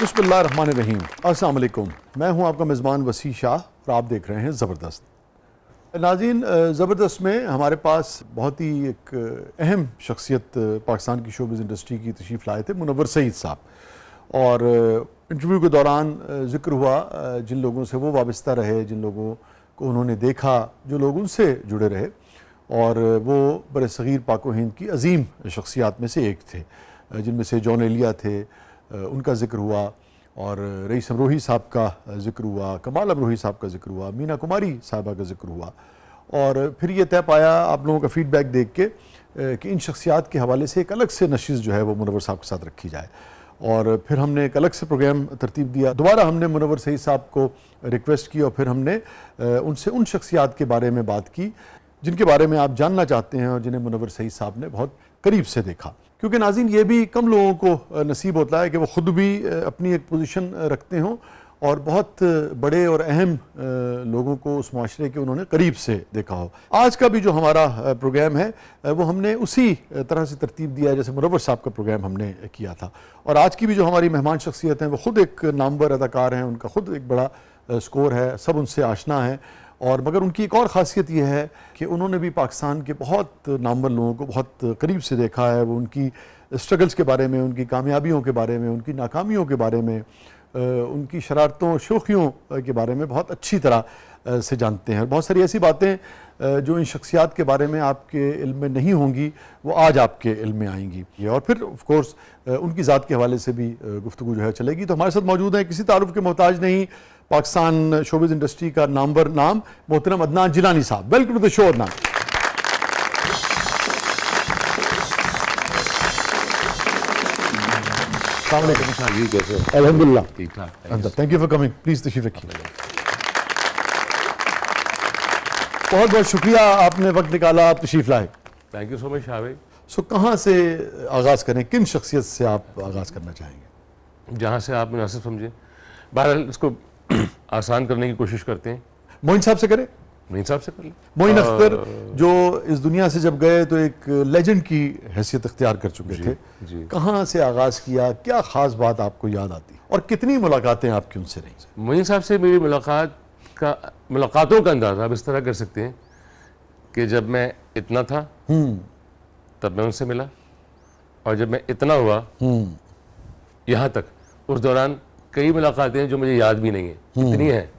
बिस्मिल्लाहिर्रहमानिर्रहीम। अस्सलाम वालेकुम। मैं हूं आपका मेज़बान वसी शाह और आप देख रहे हैं ज़बरदस्त। नाज़रीन, ज़बरदस्त में हमारे पास बहुत ही एक अहम शख्सियत पाकिस्तान की शोबिज़ इंडस्ट्री की तशरीफ़ लाए थे, मुनव्वर सईद साहब। और इंटरव्यू के दौरान ज़िक्र हुआ जिन लोगों से वो वाबस्ता रहे, जिन लोगों को उन्होंने देखा, जो लोग उनसे जुड़े रहे, और वो बरसग़ीर पाक व हिंद की अजीम शख्सियात में से एक थे, जिनमें से जॉन एलिया थे, उनका ज़िक्र हुआ, और रईस अमरोही साहब का ज़िक्र हुआ, कमाल अमरोही साहब का ज़िक्र हुआ, मीना कुमारी साहिबा का ज़िक्र हुआ। और फिर ये तय पाया आप लोगों का फ़ीडबैक देख के कि इन शख्सियात के हवाले से एक अलग से नशिश जो है वो मुनव्वर साहब के साथ रखी जाए। और फिर हमने एक अलग से प्रोग्राम तरतीब दिया। दोबारा हमने मुनव्वर सईद साहब को रिक्वेस्ट की और फिर हमने उनसे उन शख्सियात के बारे में बात की जिनके बारे में आप जानना चाहते हैं और जिन्हें मुनव्वर सईद साहब ने बहुत करीब से देखा। क्योंकि नाज़रीन, ये भी कम लोगों को नसीब होता है कि वो ख़ुद भी अपनी एक पोजीशन रखते हों और बहुत बड़े और अहम लोगों को उस माशरे के उन्होंने करीब से देखा हो। आज का भी जो हमारा प्रोग्राम है वो हमने उसी तरह से तरतीब दिया जैसे मुनव्वर साहब का प्रोग्राम हमने किया था। और आज की भी जो हमारी मेहमान शख्सियत हैं वो ख़ुद एक नामवर अदाकार हैं, उनका ख़ुद एक बड़ा स्कोर है, सब उनसे आशना है। और मगर उनकी एक और ख़ासियत यह है कि उन्होंने भी पाकिस्तान के बहुत नामवर लोगों को बहुत करीब से देखा है। वो उनकी स्ट्रगल्स के बारे में, उनकी कामयाबियों के बारे में, उनकी नाकामियों के बारे में, उनकी शरारतों शोखियों के बारे में बहुत अच्छी तरह से जानते हैं। और बहुत सारी ऐसी बातें जो इन शख्सियात के बारे में आपके इल्म में नहीं होंगी वो आज आपके इल्म में आएंगी। और फिर ऑफ कोर्स उनकी ज़ात के हवाले से भी गुफ्तगू जो है चलेगी। तो हमारे साथ मौजूद हैं, किसी तारुफ के मोहताज नहीं, पाकिस्तान शोबिज़ इंडस्ट्री का नामवर नाम मोहतरम अदनान जिलानी साहब। Welcome to the show Adnan. अल्हम्दुलिल्लाह, ठीक ठाक। Thank you for coming. Please तशरीफ रखिए। बहुत बहुत शुक्रिया, आपने वक्त निकाला, आप तशरीफ लाए। Thank you so much Shah भाई। सो कहाँ से आगाज़ करें, किन शख्सियत से आप आगाज़ करना चाहेंगे? जहाँ से आप मुनासिब समझें। बहरहाल इसको आसान करने की कोशिश करते हैं। मोइन साहब से करें? मोइन साहब से कर लें। मोइन अख्तर जो इस दुनिया से जब गए तो एक लेजेंड की हैसियत इख्तियार कर चुके थे। जी। कहाँ से आगाज़ किया, क्या ख़ास बात आपको याद आती और कितनी मुलाकातें आपकी उनसे रही? मोइन साहब से मेरी मुलाकातों का अंदाज़ा आप इस तरह कर सकते हैं कि जब मैं इतना था तब मैं उनसे मिला, और जब मैं इतना हुआ यहाँ तक, उस दौरान कई मुलाकातें जो मुझे याद भी नहीं है, इतनी हैं,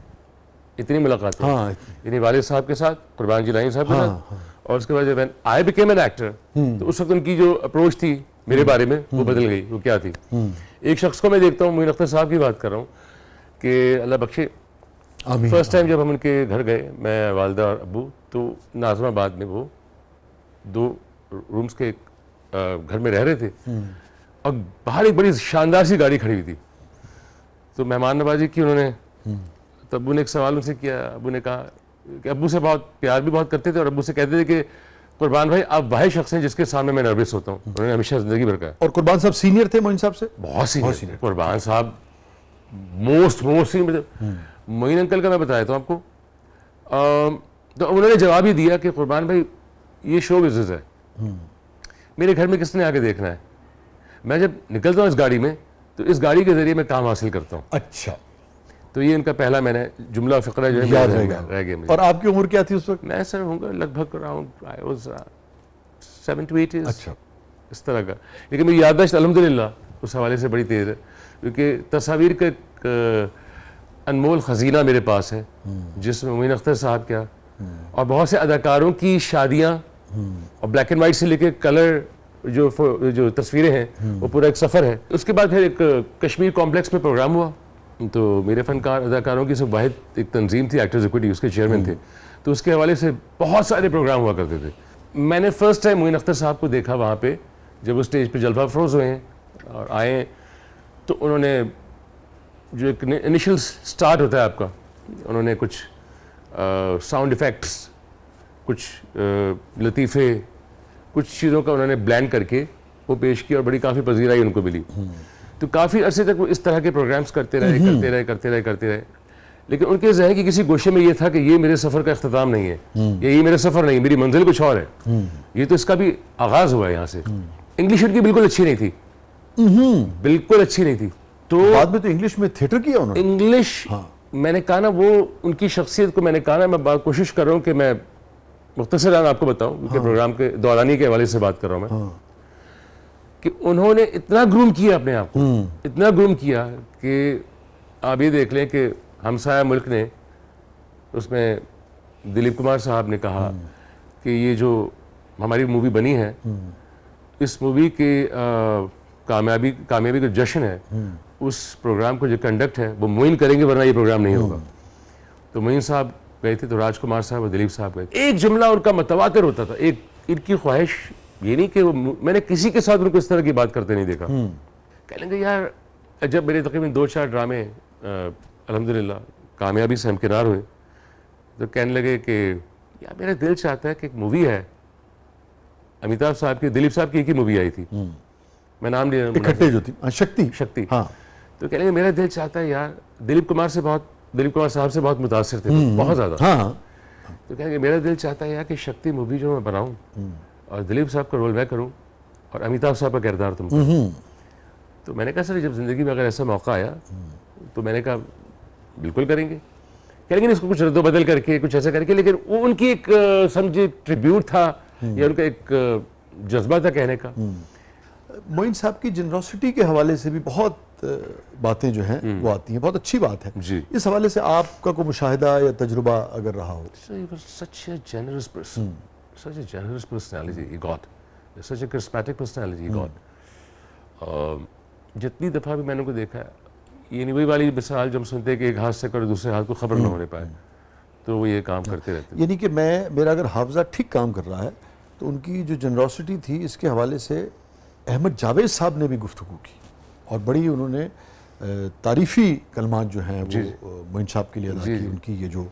इतनी मुलाकातें। हाँ, यानी वालिद साहब के साथ, कुर्बान जिलानी साहब के साथ, और उसके बाद जब आई बिकेम एन एक्टर तो उस वक्त उनकी जो अप्रोच थी मेरे बारे में वो बदल गई। वो क्या थी? एक शख्स को मैं देखता हूँ, मोइन अख्तर साहब की बात कर रहा हूँ कि अल्लाह बख्शे, फर्स्ट टाइम जब हम उनके घर गए, मैं, वालदा और अब्बू, तो नाज़िमाबाद में वो 2 रूम्स के घर में रह रहे थे और बाहर एक बड़ी शानदार सी गाड़ी खड़ी हुई थी। तो मेहमान नवाजी की उन्होंने, तो अब्बू ने एक सवाल उनसे किया। अब्बू ने कहा कि अब्बू से बहुत प्यार भी बहुत करते थे और अब्बू से कहते थे कि कुर्बान भाई आप वह शख्स हैं जिसके सामने मैं नर्वस होता हूँ। उन्होंने हमेशा ज़िंदगी भर कहा। और कुर्बान साहब सीनियर थे मोइन साहब से? बहुत सीनियर। कुर्बान साहब मोस्ट सीनियर। मोइन अंकल का मैं बताया था आपको। तो उन्होंने जवाब ही दिया कि कुर्बान भाई ये शो बिजनेस है, मेरे घर में किसने आके देखना है, मैं जब निकलता हूँ इस गाड़ी में तो इस गाड़ी के जरिए मैं काम हासिल करता हूँ। अच्छा, तो ये इनका पहला मैंने जुमला फ़िक्रा जो है याद रह गया मुझे। और आपकी उम्र क्या थी उस वक्त? मैं सर होऊंगा लगभग around I was 7 to 8 years। अच्छा, इस तरह का। लेकिन मेरी याददाश्त अल्हम्दुलिल्लाह उस हवाले से बड़ी तेज़ है, क्योंकि तस्वीर का एक अनमोल ख़ज़ीना मेरे पास है जिसमें मोइन अख्तर साहब क्या और बहुत से अदाकारों की शादियाँ और ब्लैक एंड वाइट से लेके कलर जो तस्वीरें हैं वो पूरा एक सफ़र है। उसके बाद फिर एक कश्मीर कॉम्प्लेक्स में प्रोग्राम हुआ, तो मेरे फ़नकार अदाकारों की सब वाहिद एक तंजीम थी, एक्टर्स इक्विटी, उसके चेयरमैन थे। तो उसके हवाले से बहुत सारे प्रोग्राम हुआ करते थे। मैंने फ़र्स्ट टाइम मोइन अख्तर साहब को देखा वहाँ पे जब वो स्टेज पे जलवा अफरोज़ हुए हैं और आए, तो उन्होंने जो एक इनिशियल स्टार्ट होता है आपका, उन्होंने कुछ साउंड इफ़ेक्ट्स, कुछ लतीफ़े, कुछ चीज़ों का उन्होंने ब्लेंड करके वो पेश किया और बड़ी काफ़ी पजीराई उनको मिली। तो काफ़ी अरसे तक वो इस तरह के प्रोग्राम्स करते रहे। लेकिन उनके ज़हन की किसी गोशे में ये था कि ये मेरे सफ़र का इख्तिताम नहीं है, ये मेरा सफ़र नहीं, मेरी मंजिल कुछ और है। ये तो इसका भी आगाज़ हुआ है यहाँ से। इंग्लिश उनकी बिल्कुल अच्छी नहीं थी, बिल्कुल अच्छी नहीं थी। तो बाद में तो इंग्लिश में थिएटर किया उन्होंने। इंग्लिश मैंने कहा ना, वो उनकी शख्सियत को मैंने कहा ना, मैं कोशिश कर रहा हूँ कि मैं मुख्तसरान आपको बताऊं, क्योंकि प्रोग्राम के दौरानी के हवाले से बात कर रहा हूँ मैं, कि उन्होंने इतना ग्रूम किया अपने आप को, इतना ग्रूम किया कि आप ये देख लें कि हमसाया मुल्क ने, उसमें दिलीप कुमार साहब ने कहा कि ये जो हमारी मूवी बनी है, इस मूवी के कामयाबी का जश्न है, उस प्रोग्राम को जो कंडक्ट है वो मोइन करेंगे, वरना ये प्रोग्राम नहीं होगा। तो मोइन साहब गए थे, तो राजकुमार साहब और दिलीप साहब गए। एक जुमला उनका मुतवातिर होता था, एक इनकी ख्वाहिश ये नहीं कि मैंने किसी के साथ उनको इस तरह की बात करते नहीं देखा। कह लेंगे यार, जब मेरे तकरीबन 2-4 ड्रामे अल्हम्दुलिल्लाह कामयाबी से हमकिनार हुए, तो कहने लगे कि यार मेरा दिल चाहता है कि एक मूवी है अमिताभ साहब की, दिलीप साहब की एक ही मूवी आई थी, मैं नाम ले रहा हूँ, इकट्ठे जो थी, शक्ति। हाँ। तो कह लेंगे मेरा दिल चाहता है यार, दिलीप कुमार साहब से बहुत मुतासिर थे, तो बहुत ज़्यादा। हाँ। तो कहेंगे मेरा दिल चाहता है यार कि शक्ति मूवी जो मैं बनाऊँ और दिलीप साहब का रोल मैं करूँ और अमिताभ साहब का किरदार तुम करो। तो मैंने कहा सर, जब ज़िंदगी में अगर ऐसा मौका आया तो मैंने कहा बिल्कुल करेंगे। कहेंगे इसको कुछ रद्दो बदल करके, कुछ ऐसा करके, लेकिन वो उनकी एक समझे ट्रिब्यूट था या उनका एक जज्बा था कहने का। मोइन साहब की जनरोसिटी के हवाले से भी बहुत बातें जो हैं वो आती हैं, बहुत अच्छी बात है जी। इस हवाले से आपका कोई मुशाहिदा या तजुर्बा अगर रहा हो? So he was such a generous person, such a generous personality he got, such a charismatic personality he got. जितनी दफ़ा भी मैंने उनको देखा है, ये नहीं वही वाली मिसाल जब सुनते हैं कि एक हाथ से करो दूसरे हाथ को खबर न होने पाए, तो वो ये काम करते रहते हैं। यानी कि मेरा अगर हाफजा ठीक काम कर रहा है तो उनकी जो जनरोसिटी थी, इसके हवाले से अहमद जावेद साहब ने भी गुफ्तगू की और बड़ी उन्होंने तारीफ़ी कलमात जो हैं वो मोइन साहब के लिए अदा की। उनकी ये जो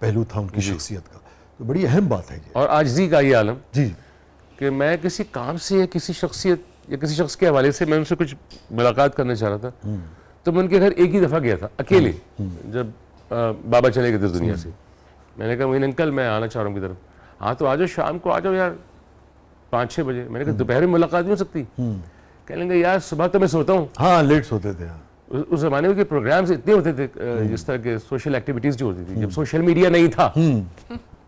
पहलू था उनकी शख्सियत का, तो बड़ी अहम बात है ये। और आजिज़ी का ये आलम जी, कि मैं किसी काम से या किसी शख्सियत या किसी शख्स के हवाले से मैं उनसे कुछ मुलाकात करना चाह रहा था, तो मैं उनके घर एक ही दफ़ा गया था अकेले, जब बाबा चले गए थे दुनिया से। मैंने कहा मोइन अंकल, मैं आना चाह रहा हूँ, किधर? हाँ तो आ जाओ, शाम को आ जाओ यार 5-6 बजे। मैंने कहा दोपहर में मुलाकात नहीं हो सकती? कह लेंगे यार सुबह तो मैं सोता हूँ। हाँ, लेट सोते थे। उस ज़माने में के प्रोग्राम्स इतने होते थे, जिस तरह के सोशल एक्टिविटीज़ जो होती थी, जब सोशल मीडिया नहीं था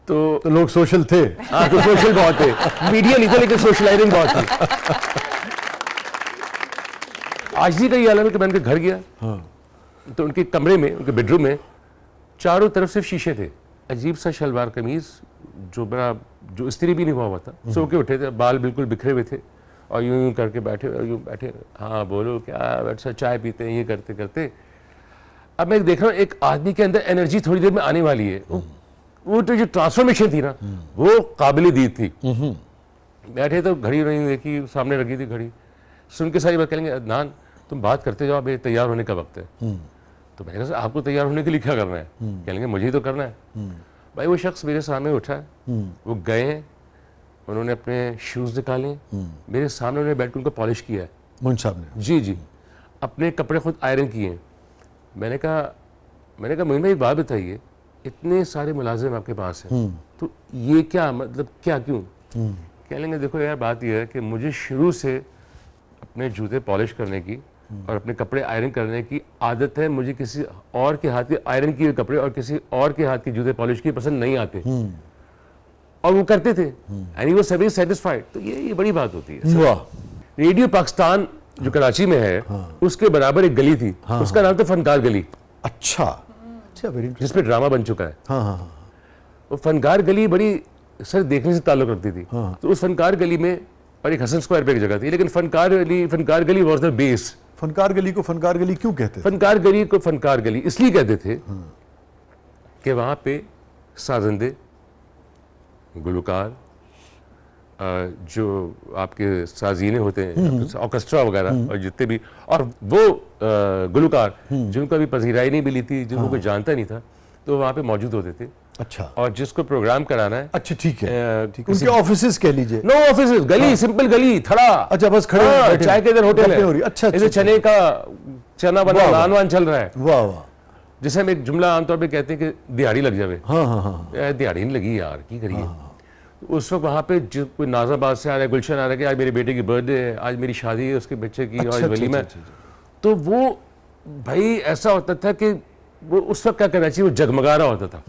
तो लोग सोशल थे। हाँ, तो सोशल बहुत थे, मीडिया नहीं था लेकिन सोशलाइजिंग बहुत थी। आज भी का ये आलम है कि मैं उनके घर गया, तो उनके कमरे में, उनके बेडरूम में चारों तरफ सिर्फ शीशे थे, अजीब सा शलवार कमीज जो इस्त्री भी नहीं हुआ था, सो के उठे थे, बाल बिल्कुल बिखरे हुए थे और यूं करके बैठे, हाँ बोलो क्या, अच्छा चाय पीते हैं, ये करते करते। अब मैं देख रहा हूँ एक आदमी के अंदर एनर्जी थोड़ी देर में आने वाली है, वो तो जो ट्रांसफॉर्मेशन थी ना वो काबिल दीद थी। बैठे तो घड़ी नहीं देखी, सामने रखी थी घड़ी, सुन के सारी बात करेंगे अदनान तुम बात करते जाओ, अभी तैयार होने का वक्त है। तो मैंने कहा आपको तैयार होने के लिए क्या करना है? कहेंगे मुझे ही तो करना है। भाई वो शख्स मेरे सामने उठा है, वो गए हैं, उन्होंने अपने शूज़ निकाले, मेरे सामने उन्होंने बैठ के उनको पॉलिश किया है मोइन साहब ने। जी, अपने कपड़े खुद आयरन किए हैं। मैंने कहा मोइन भाई एक बात बताइए, इतने सारे मुलाजिम आपके पास हैं, तो ये क्या मतलब, क्या क्यों? कह लेंगे देखो यार बात यह है कि मुझे शुरू से अपने जूते पॉलिश करने की और अपने कपड़े आयरन करने की आदत है, मुझे किसी और के हाथ के आयरन किए कपड़े और किसी और के हाथ के जूते पॉलिश किए पसंद नहीं आते। और वो करते थे and he was very satisfied. तो ये बड़ी बात होती है। वाह। रेडियो पाकिस्तान जो कराची में है, उसके बराबर एक गली थी, उसका नाम था फनकार गली। अच्छा, वेरी जिस पे ड्रामा बन चुका है। हाँ। वो फनकार गली बड़ी सर देखने से ताल्लुक रखती थी। तो उस फनकार गली में, और एक हसन स्क्वायर पे एक जगह थी, लेकिन फनकार गली वाज द बेस। फनकार गली को फनकार गली क्यों कहते थे? फनकार गली को फनकार गली इसलिए कहते थे कि वहां पे साजिंदे, गुलकार, जो आपके साजीने होते हैं, ऑर्केस्ट्रा वगैरह, और जितने भी, और वो गुलकार जिनको अभी पजीराई नहीं मिली थी, जिनको कोई जानता नहीं था, तो वहाँ पे मौजूद होते थे। अच्छा। और जिसको प्रोग्राम कराना है, अच्छा ठीक है, उनके ऑफिसेस कह लीजिए। नो ऑफिसेस, गली, सिंपल गली, थड़ा। अच्छा, बस खड़े चाय के इधर होटल है। अच्छा, इधर चने का चना बना, नान वान चल रहा है। वाह वाह। जैसे हम एक जुमला आमतौर पे कहते हैं कि दिहाड़ी लग जावे। हाँ। दिहाड़ी नहीं लगी यार, की करिए। उस वक्त वहाँ पे जो कोई नाजाबाद से आ रहा है, गुलशन आ रहा है कि आज मेरे बेटे की बर्थडे है, आज मेरी शादी है उसके बच्चे की, आज वलीमा है। तो वो भाई ऐसा होता था कि वो उस वक्त क्या करना चाहिए, वो जगमगा रहा होता था।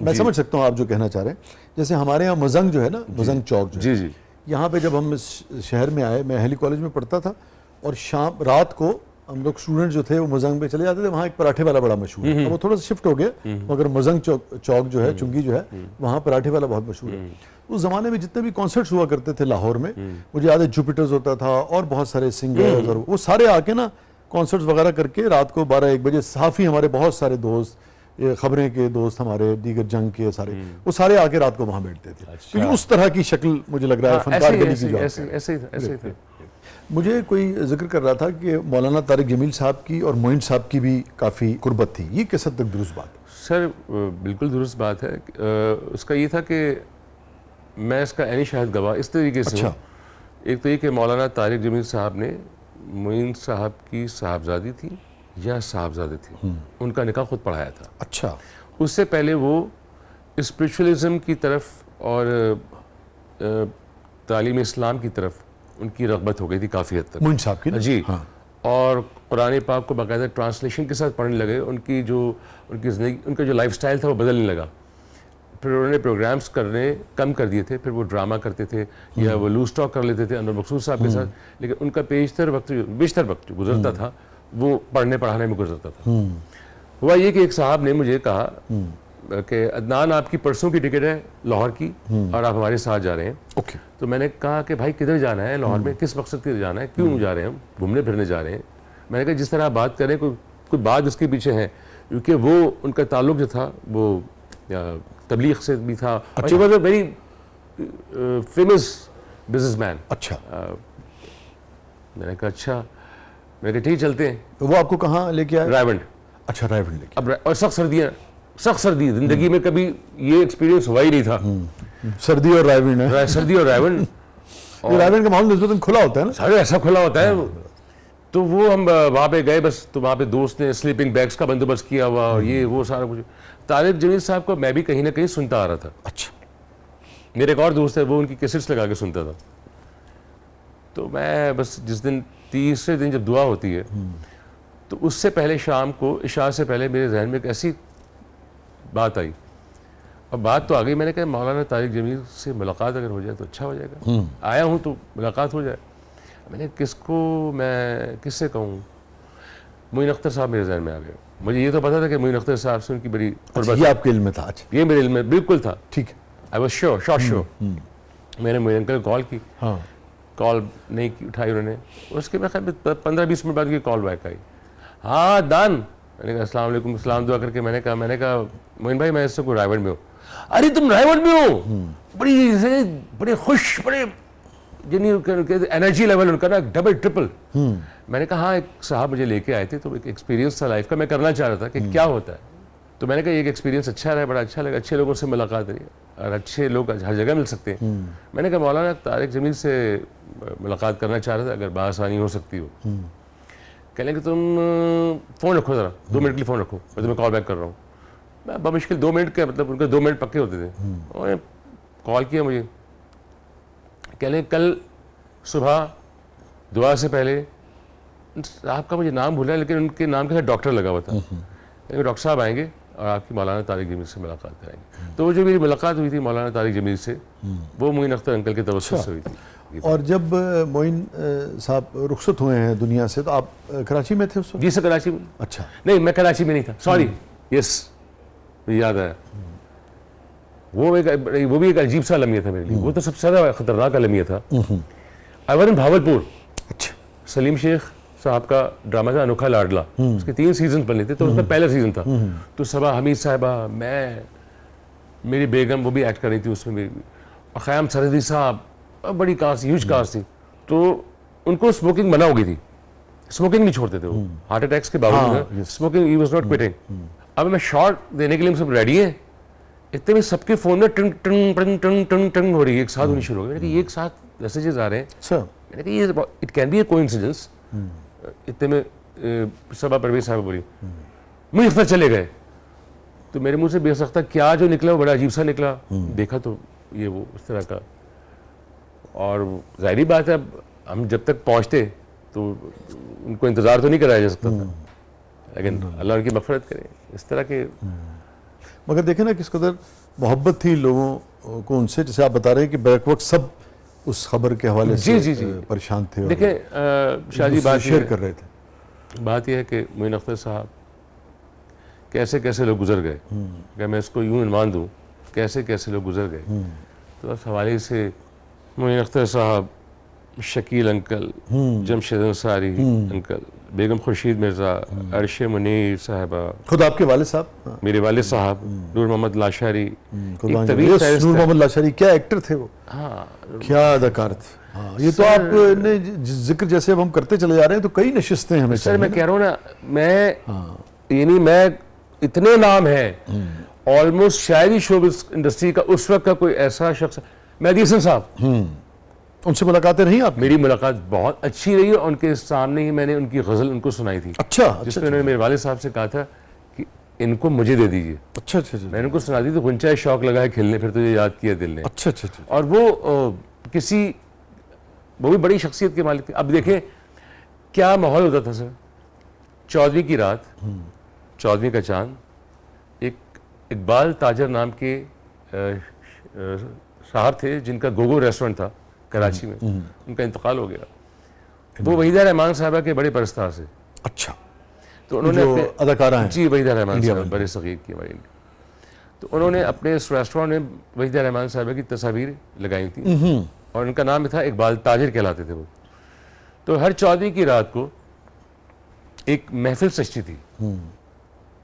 मैं समझ सकता हूँ आप जो कहना चाह रहे हैं। जैसे हमारे यहाँ मजंग जो है ना, मजंग चौक जो है, जी जी यहाँ पे जब हम इस शहर में आए, मैं अहली कॉलेज में पढ़ता था, और शाम रात को हम लोग स्टूडेंट जो थे वो मजंग पे चले जाते थे। वहाँ एक पराठे वाला बड़ा मशहूर है, अब वो थोड़ा सा शिफ्ट हो गया, मगर मजंग चौक जो है, चुंगी जो है, वहाँ पराठे वाला बहुत मशहूर है। उस ज़माने में जितने भी कॉन्सर्ट्स हुआ करते थे लाहौर में, मुझे याद है जुपिटर्स होता था और बहुत सारे सिंगर्स, और वो सारे आके ना कॉन्सर्ट्स वगैरह करके रात को 12-1 बजे साफ़ी, हमारे बहुत सारे दोस्त, ये खबरें के दोस्त, हमारे दीगर जंग के सारे, वो सारे आके रात को वहाँ बैठते थे। अच्छा। क्योंकि उस तरह की शक्ल मुझे लग रहा है फनकार गली की जो आप कह रहे हैं। ऐसे ही था। मुझे कोई जिक्र कर रहा था कि मौलाना तारिक जमील साहब की और मोइन साहब की भी काफ़ी कुर्बत थी, ये किस हद तक दुरुस्त बात है? सर बिल्कुल दुरुस्त बात है। उसका ये था कि मैं इसका ऐनी शाहिद गवाह इस तरीके से हूँ। एक तो ये कि मौलाना तारिक जमील साहब ने मोइन साहब की साहबजादी थी या साहबजादे थे, उनका निकाह खुद पढ़ाया था। अच्छा। उससे पहले वो स्पिरिचुअलिज्म की तरफ और तालीम इस्लाम की तरफ उनकी रग़बत हो गई थी काफ़ी हद तक, मोइन साहब की ना? जी। हाँ। और कुरान पाक को बाकायदा ट्रांसलेशन के साथ पढ़ने लगे। उनकी ज़िंदगी, उनका जो लाइफस्टाइल था वो बदलने लगा। फिर उन्होंने प्रोग्राम्स करने कम कर दिए थे, फिर वो ड्रामा करते थे या वो लूज टॉक कर लेते थे अनवर मकसूद साहब के साथ। लेकिन उनका बेशतर वक्त जो गुजरता था वो पढ़ने पढ़ाने में गुजरता था। हुआ ये कि एक साहब ने मुझे कहा कि अदनान, आपकी परसों की टिकट है लाहौर की और आप हमारे साथ जा रहे हैं। ओके। तो मैंने कहा कि भाई किधर जाना है लाहौर में, किस मकसद के लिए जाना है, क्यों जा रहे हैं, हम घूमने फिरने जा रहे हैं। मैंने कहा जिस तरह आप बात करें कोई बात उसके पीछे है, क्योंकि वो उनका ताल्लुक जो था वो तबलीग से भी था। अच्छा। Was a very famous businessman. अच्छा। मैंने कहा अच्छा, मैंने कहा ठीक चलते हैं। तो वो आपको कहाँ लेके आए? रायवंड। अच्छा, रायवंड लेके। अब और सख्त सर्दी, जिंदगी में कभी ये एक्सपीरियंस हुआ ही नहीं था। सर्दी और रायवंड है। सर्दी और रायवंड। और रायवंड का माहौल निस्बतन खुला होता है ना? सारे ऐसा खुला होता है। तो वो हम वहाँ पे गए, बस तो वहाँ पे दोस्त ने स्लीपिंग बैग्स का बंदोबस्त किया हुआ और ये वो सारा कुछ। तारिक जमील साहब को मैं भी कहीं ना कहीं सुनता आ रहा था। अच्छा। मेरे एक और दोस्त है, वो उनकी कैसेट्स लगा के सुनता था। तो मैं बस जिस दिन तीसरे दिन जब दुआ होती है, तो उससे पहले शाम को इशा से पहले मेरे जहन में एक ऐसी बात आई, और बात तो आ गई। मैंने कहा मौलाना तारिक जमील से मुलाकात अगर हो जाए तो अच्छा हो जाएगा। आया हूँ तो मुलाकात हो जाए। मैंने किससे कहूँ? मोइन अख्तर साहब मेरे जहन में आ गए। मुझे ये तो पता था कि मोइन अख्तर साहब से उनकी बड़ी अच्छा, ये आपके इल्म में था? अच्छा, ये मेरे इल्म में बिल्कुल था। ठीक है। I was sure. मैंने मोइन अंकल को कॉल की। हाँ। कॉल नहीं की, उठाई उन्होंने। उसके बाद 15-20 मिनट बाद की कॉल बैक आई। हाँ दान। मैंने कहा अस्सलाम वालेकुम, सलाम दुआ करके मैंने कहा मोइन भाई मैं इससे कोई रायवंड में हूँ। अरे तुम रायवंड में हो? बड़े खुश, बड़े एनर्जी लेवल उनका ना डबल ट्रिपल। मैंने कहा हाँ, एक साहब मुझे लेके आए थे, तो एक एक्सपीरियंस था लाइफ का, मैं करना चाह रहा था कि क्या होता है। तो मैंने कहा एक एक्सपीरियंस अच्छा रहा, बड़ा अच्छा लगा, अच्छे लोगों से मुलाकात रही और अच्छे लोग हर जगह मिल सकते हैं। मैंने कहा मौलाना तारिक जमील से मुलाकात करना चाह रहा था, अगर बासानी हो सकती हो। कहने कि तुम फ़ोन रखो ज़रा, 2 मिनट के लिए फ़ोन रखो, मैं तुम्हें कॉल बैक कर रहा हूँ। मैं बमुश्किल 2 मिनट के, मतलब उनके 2 मिनट पक्के होते थे। उन्होंने कॉल किया मुझे, कहने कल सुबह दुआ से पहले, आपका मुझे नाम भूला लेकिन उनके नाम के साथ डॉक्टर लगा हुआ था। डॉक्टर साहब आएंगे और आपकी मौलाना तारिक जमील से मुलाकात कराएंगे। तो वो जो मेरी मुलाकात हुई थी मौलाना तारिक जमील से, वो मोइन अख्तर अंकल के तवज्जुह से हुई थी। और जब मोइन साहब रुखसत हुए हैं दुनिया से, तो आप कराची में थे उस वक्त? जी सर, कराची में। अच्छा। नहीं, मैं कराची में नहीं था, सॉरी। यस, मुझे याद आया। वो भी एक अजीब सा अलमिया था मेरे लिए। वो तो सबसे ज़्यादा खतरनाक अलमिया था। I was in Bahawalpur. अच्छा। सलीम शेख साहब का ड्रामा था अनोखा लाडला, उसके 3 सीजन बने थे, तो उसका पहला सीजन था। तो सबा हमीद साहिबा, मैं, मेरी बेगम, वो भी एक्ट कर रही थी उसमें, मेरी, और ख़याम सरहदी साहब, बड़ी कास्ट, ह्यूज कास्ट थी। तो उनको स्मोकिंग मना हो गई थी, स्मोकिंग नहीं छोड़ते थे वो, हार्ट अटैक्स के बावजूद smoking, he was not quitting. अब मैं शॉट देने के लिए सब रेडी है, इतने में सबके फ़ोन में टंग टंग टंग टंग टंग टंग हो रही है, एक साथ होनी शुरू हो गई। मैंने कहा एक साथ मैसेजेस आ रहे हैं। मैंने कहा ये it can be A coincidence. इतने में सबा परवेज साहब बोली मुझे अख्तर चले गए। तो मेरे मुंह से बेसख्ता क्या जो निकला वो बड़ा अजीब सा निकला। देखा तो ये वो उस तरह का, और जाहिर बात है अब हम जब तक पहुंचते तो उनको इंतज़ार तो नहीं कराया जा सकता था, लेकिन अल्लाह उनकी मग़फ़िरत करे। इस तरह के मगर देखें ना किस कदर मोहब्बत थी लोगों को उनसे, जैसे आप बता रहे हैं कि बैक वक्त सब उस खबर के हवाले से जी। परेशान थे और देखें शाहजी, शेयर कर रहे थे। बात यह है कि मोइन अख्तर साहब कैसे कैसे लोग गुजर गए, अगर मैं इसको यूँ उन्वान दूँ, कैसे कैसे लोग गुजर गए, तो उस हवाले से मोइन अख्तर साहब, शकील अंकल, जमशेद अंसारी अंकल, बेगम खुर्शीद मिर्ज़ा, अर्श मुनीर साहबा, खुद आपके वाले साहब, मेरे वाले साहब नूर मोहम्मद लाशारी, नूर मोहम्मद लाशारी, क्या एक्टर थे वो, क्या अदाकार थे। हाँ, ये तो आपने जिक्र जैसे अब हम करते चले जा रहे हैं तो कई नशिस्तें हमें। सर मैं कह रहा हूँ ना, मैं इतने नाम हैं ऑलमोस्ट शायद ही शोबिज़ इंडस्ट्री का उस वक्त का कोई ऐसा शख्स, मेहदी हसन साहब, उनसे मुलाकातें रही आप? मेरी मुलाकात बहुत अच्छी रही और उनके सामने ही मैंने उनकी गज़ल उनको सुनाई थी। अच्छा, जिसमें उन्होंने मेरे वाले साहब से कहा था कि इनको मुझे दे दीजिए। अच्छा, मैंने उनको सुना दी तो गुंचा शौक लगा है खिलने, फिर तुझे याद किया दिल ने। अच्छा। और वो भी बड़ी शख्सियत के मालिक थे। अब देखें क्या माहौल होता था सर, 14वीं की रात, 14वीं का चांद, एक इकबाल ताजर नाम के साहब थे जिनका गोगो रेस्टोरेंट था कराची में, उनका इंतकाल हो गया। वो वहीदा रहमान साहबा के बड़े परस्तार से। अच्छा, तो उन्होंने अदाकारा हैं जी, वहीदा रहमान साहब बड़े सगीर की हमारे, तो उन्होंने अपने इस रेस्टोरेंट में वहीदा रहमान साहबा की तस्वीर लगाई थी और उनका नाम था इकबाल ताजिर कहलाते थे वो। तो हर 14वीं की रात को एक महफिल सजती थी।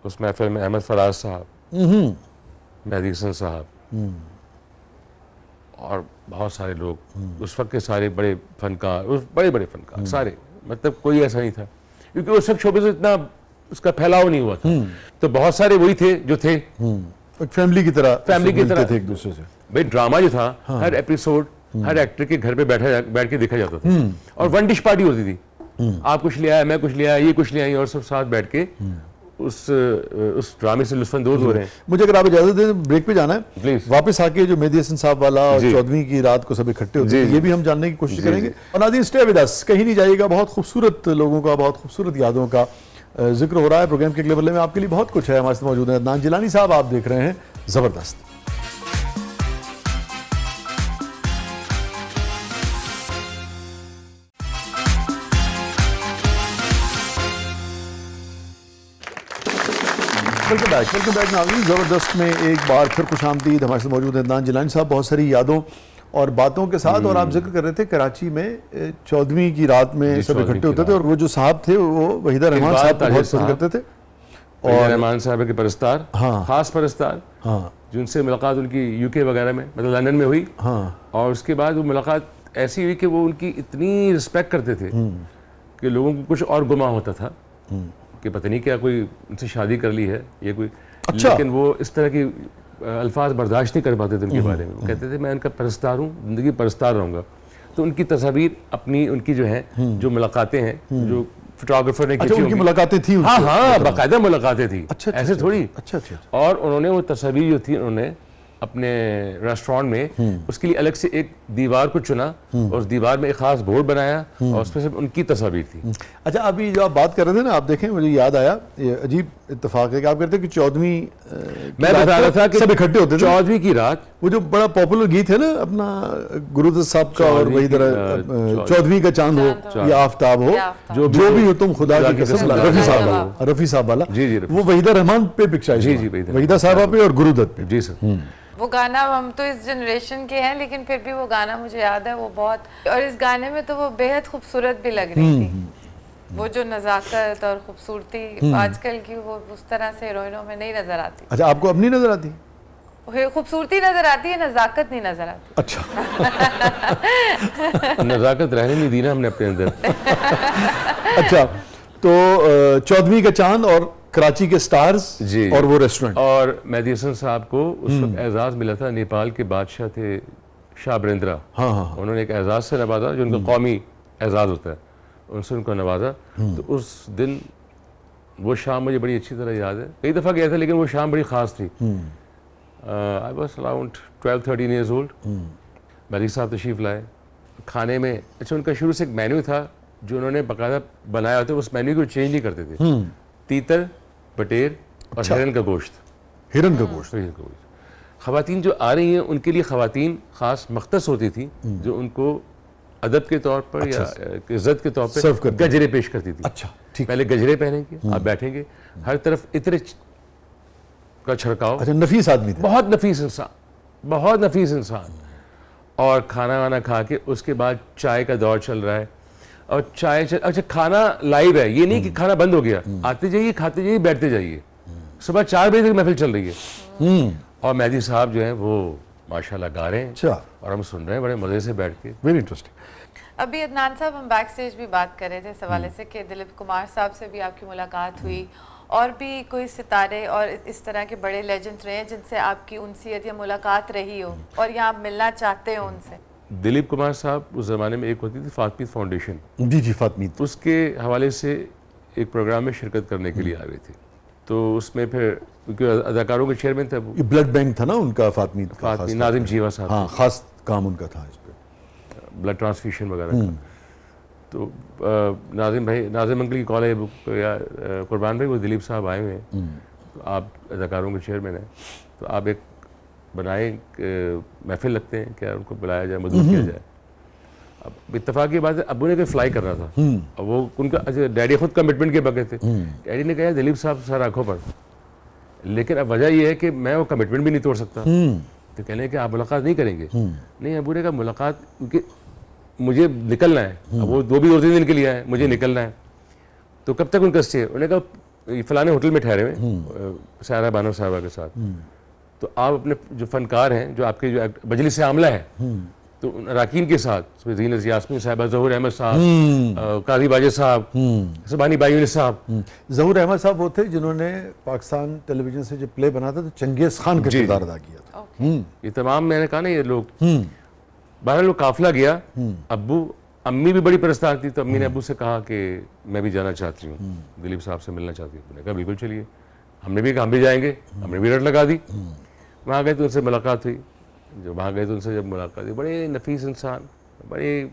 उस महफिल में अहमद फराज साहब, मेहदी हसन साहब और बहुत सारे लोग, उस वक्त के सारे बड़े फनकार, बड़े फनकार सारे, मतलब कोई ऐसा नहीं था क्योंकि उस वक्त शोबे से इतना उसका फैलाव नहीं हुआ था। तो बहुत सारे वही थे जो थे, एक फैमिली की तरह थे एक दूसरे से। भाई ड्रामा जो था, हर एपिसोड हर एक्टर के घर पे बैठ के देखा जाता था और वन डिश पार्टी होती थी। आप कुछ ले आए, मैं कुछ ले आया, ये कुछ ले आई, और सब साथ बैठ के उस ड्रामे से लुत्फानंदोज हो रहे हैं। मुझे अगर आप इजाजत दें ब्रेक पे जाना है, प्लीज। वापस आके जो मेहदी हसन साहब वाला और 14वीं की रात को सब इकट्ठे होते हैं, ये भी हम जानने की कोशिश करेंगे। और नाज़रीन स्टे विद अस, कहीं नहीं जाइएगा। बहुत खूबसूरत लोगों का, बहुत खूबसूरत यादों का जिक्र हो रहा है प्रोग्राम के अगले बल्ले में। आपके लिए बहुत कुछ है। हमारे साथ मौजूद है अदनान जिलानी साहब, आप देख रहे हैं जबरदस्त। वेलकम बैक नाज़रीन, ज़बरदस्त में एक बार फिर खुशामदीद। हमारे साथ मौजूद है अदनान जिलानी साहब, बहुत सारी यादों और बातों के साथ। और आप जिक्र कर रहे थे कराची में 14वीं की रात में सब इकट्ठे होते थे और वो जो साहब थे वो वहीदा रहमान साहब को बहुत पसंद करते थे। और रहमान साहब के परस्तार, हाँ, खास परस्तार, हाँ, जिनसे मुलाकात उनकी यूके वगैरह में, मतलब लंदन में हुई। हाँ, और उसके बाद वो मुलाकात ऐसी हुई कि वो उनकी इतनी रिस्पेक्ट करते थे कि लोगों को कुछ और गुमा होता था कि पता नहीं क्या कोई उनसे शादी कर ली है ये कोई। अच्छा। लेकिन वो इस तरह की अल्फाज बर्दाश्त नहीं कर पाते थे उनके बारे में। वो कहते थे मैं उनका परस्तार हूँ, ज़िंदगी परस्तार रहूँगा। तो उनकी तस्वीर अपनी, उनकी जो है, जो मुलाकातें हैं, जो फोटोग्राफर ने खींची, उनकी मुलाकातें थी। हाँ, बाकायदा मुलाकातें थी। अच्छा, ऐसे थोड़ी। अच्छा। और उन्होंने वो तस्वीर जो थी, उन्होंने अपने रेस्टोरेंट में उसके लिए अलग से एक दीवार को चुना और उस दीवार में एक खास बोर्ड बनाया और उसमें सिर्फ उनकी तस्वीर थी। अच्छा, अभी जो आप बात कर रहे थे ना, आप देखें, मुझे याद आया, ये अजीब इत्तेफाक है कि आप कहते हैं कि 14वीं मैं बता रहा था कि सब इकट्ठे होते थे 14वीं की रात। वो जो बड़ा पॉपुलर गीत है ना अपना गुरुदत्त साहब का, और वही तरह 14वीं का चांद हो या आफ्ताब हो, जो भी हो तुम खुदा की कसम, रफी साहब वाला, वो वहीदा रहमान पे पिक्चर, वहीदा साहबा पे और गुरुदत्त पे। जी सर। वो गाना, हम तो इस जनरेशन के हैं लेकिन फिर भी वो गाना मुझे याद है, वो बहुत, और इस गाने में तो वो बेहद खूबसूरत भी लग रही थी। वो जो नज़ाकत और खूबसूरती आजकल की वो उस तरह से हीरोइनों में नहीं नजर आती। अच्छा, आपको अब नहीं नजर आती? खूबसूरती नजर आती है, नज़ाकत नहीं नजर आती। अच्छा। नज़ाकत रहने नहीं दी ना हमने अपने अंदर। अच्छा, तो 14वीं का चांद और कराची के स्टार्स और वो रेस्टोरेंट। और मेहदी हसन साहब को उस वक्त एजाज़ मिला था, नेपाल के बादशाह थे शाह बरेंद्रा। हाँ। उन्होंने एक एजाज़ से नवाजा जो उनका कौमी एजाज़ होता है, उनसे उनको नवाजा। तो उस दिन वो शाम मुझे बड़ी अच्छी तरह याद है, कई दफ़ा गया था लेकिन वो शाम बड़ी ख़ास थी। I was around 12-13 years old. Mehdi साहब तशरीफ़ लाए खाने में। अच्छा, उनका शुरू से एक मेन्यू था जो उन्होंने बाकायदा बनाया होता है उस मेन्यू को चेंज नहीं करते थे। तीतर, बटेर और हिरन का गोश्त। हिरन का गोश्त। हिरन का गोश्त। ख़वातीन जो आ रही हैं उनके लिए ख़वातीन ख़ास मख्तस होती थी जो उनको अदब के तौर पर या इज़्ज़त के तौर सर्व पर करती गजरे पेश करती थी। अच्छा, ठीक। पहले गजरे पहनेंगे, आप बैठेंगे, हर तरफ इत्र का छिड़काव। अच्छा, नफीस आदमी थे। बहुत नफीस इंसान, बहुत नफीस इंसान। और खाना वाना खा के उसके बाद चाय का दौर चल रहा है और अच्छा खाना लाइव है, ये नहीं कि खाना बंद हो गया, आते जाइए, खाते जाइए, बैठते जाइए। सुबह 4 बजे तक महफिल चल रही है और मेहदी साहब जो हैं वो माशाल्लाह गा रहे हैं। अच्छा। और हम सुन रहे हैं बड़े मज़े से बैठ के। Very interesting. अभी अदनान साहब हम बैक स्टेज भी बात कर रहे थे इस हवाले से कि दिलीप कुमार साहब से भी आपकी मुलाकात हुई और भी कोई सितारे और इस तरह के बड़े लेजेंड्स रहे हैं जिनसे आपकी उनसीयत या मुलाकात रही हो और या आप मिलना चाहते हो उनसे। दिलीप कुमार साहब उस ज़माने में एक होती थी फातमी फाउंडेशन, जी जी, फातमीद। उसके हवाले से एक प्रोग्राम में शिरकत करने के लिए आ रहे थे। तो उसमें फिर क्योंकि अदाकारों के चेयरमैन थे वो, ये ब्लड बैंक था ना उनका, फातमीद का। फातमी खास नाजिम जीवा साहब, हाँ, खास काम उनका था इस पे, ब्लड ट्रांसफ्यूशन वगैरह का। तो नाजिम अंकल की कॉल है या कुर्बान भाई वो दिलीप साहब आए हुए हैं, तो आप अदाकारों के चेयरमैन हैं, तो आप एक बनाए महफिल लगते हैं, क्या उनको बुलाया जाए, मदद किया जाए। अब इत्तेफाक की बात है, अब्बू ने कोई फ्लाई कर रहा था, अब वो उनका डैडी खुद कमिटमेंट के बगैर थे। डैडी ने कहा दिलीप साहब सर आंखों पर, लेकिन अब वजह यह है कि मैं वो कमिटमेंट भी नहीं तोड़ सकता। तो कहने लगे कि आप मुलाकात नहीं करेंगे? नहीं, अब्बू ने कहा मुलाकात, क्योंकि मुझे निकलना है, अब वो 2-3 दिन के लिए आए, मुझे निकलना है। तो कब तक उनका स्टे? उन्होंने कहा फलाने होटल में ठहरे हुए सारा बानो साहबा के साथ, तो आप अपने जो फनकार हैं, जो आपके जो मजलिस आमला है, तो अराकीन के साथ जीनत यास्मीन साहबा, ज़हूर अहमद साहब, काजी बाजे साहब, सुबानी बायूनी साहब। ज़हूर अहमद साहब वो थे जिन्होंने पाकिस्तान टेलीविजन से जब प्ले बना था तो चंगेज़ खान का किरदार अदा किया था। ये तमाम, मैंने कहा ना, ये लोग बहरहाल लोग काफिला गया। अब्बू, अम्मी भी बड़ी परस्तार थी, तो अम्मी ने अब्बू से कहा कि मैं भी जाना चाहती हूँ, दिलीप साहब से मिलना चाहती हूँ। उन्होंने कहा बिल्कुल चलिए। हमने भी कहा हम भी जाएंगे, हमने भी रट लगा दी। वहाँ गए तो उनसे मुलाकात हुई। जब वहाँ गए तो उनसे जब मुलाकात हुई, बड़े नफीस इंसान, बड़ी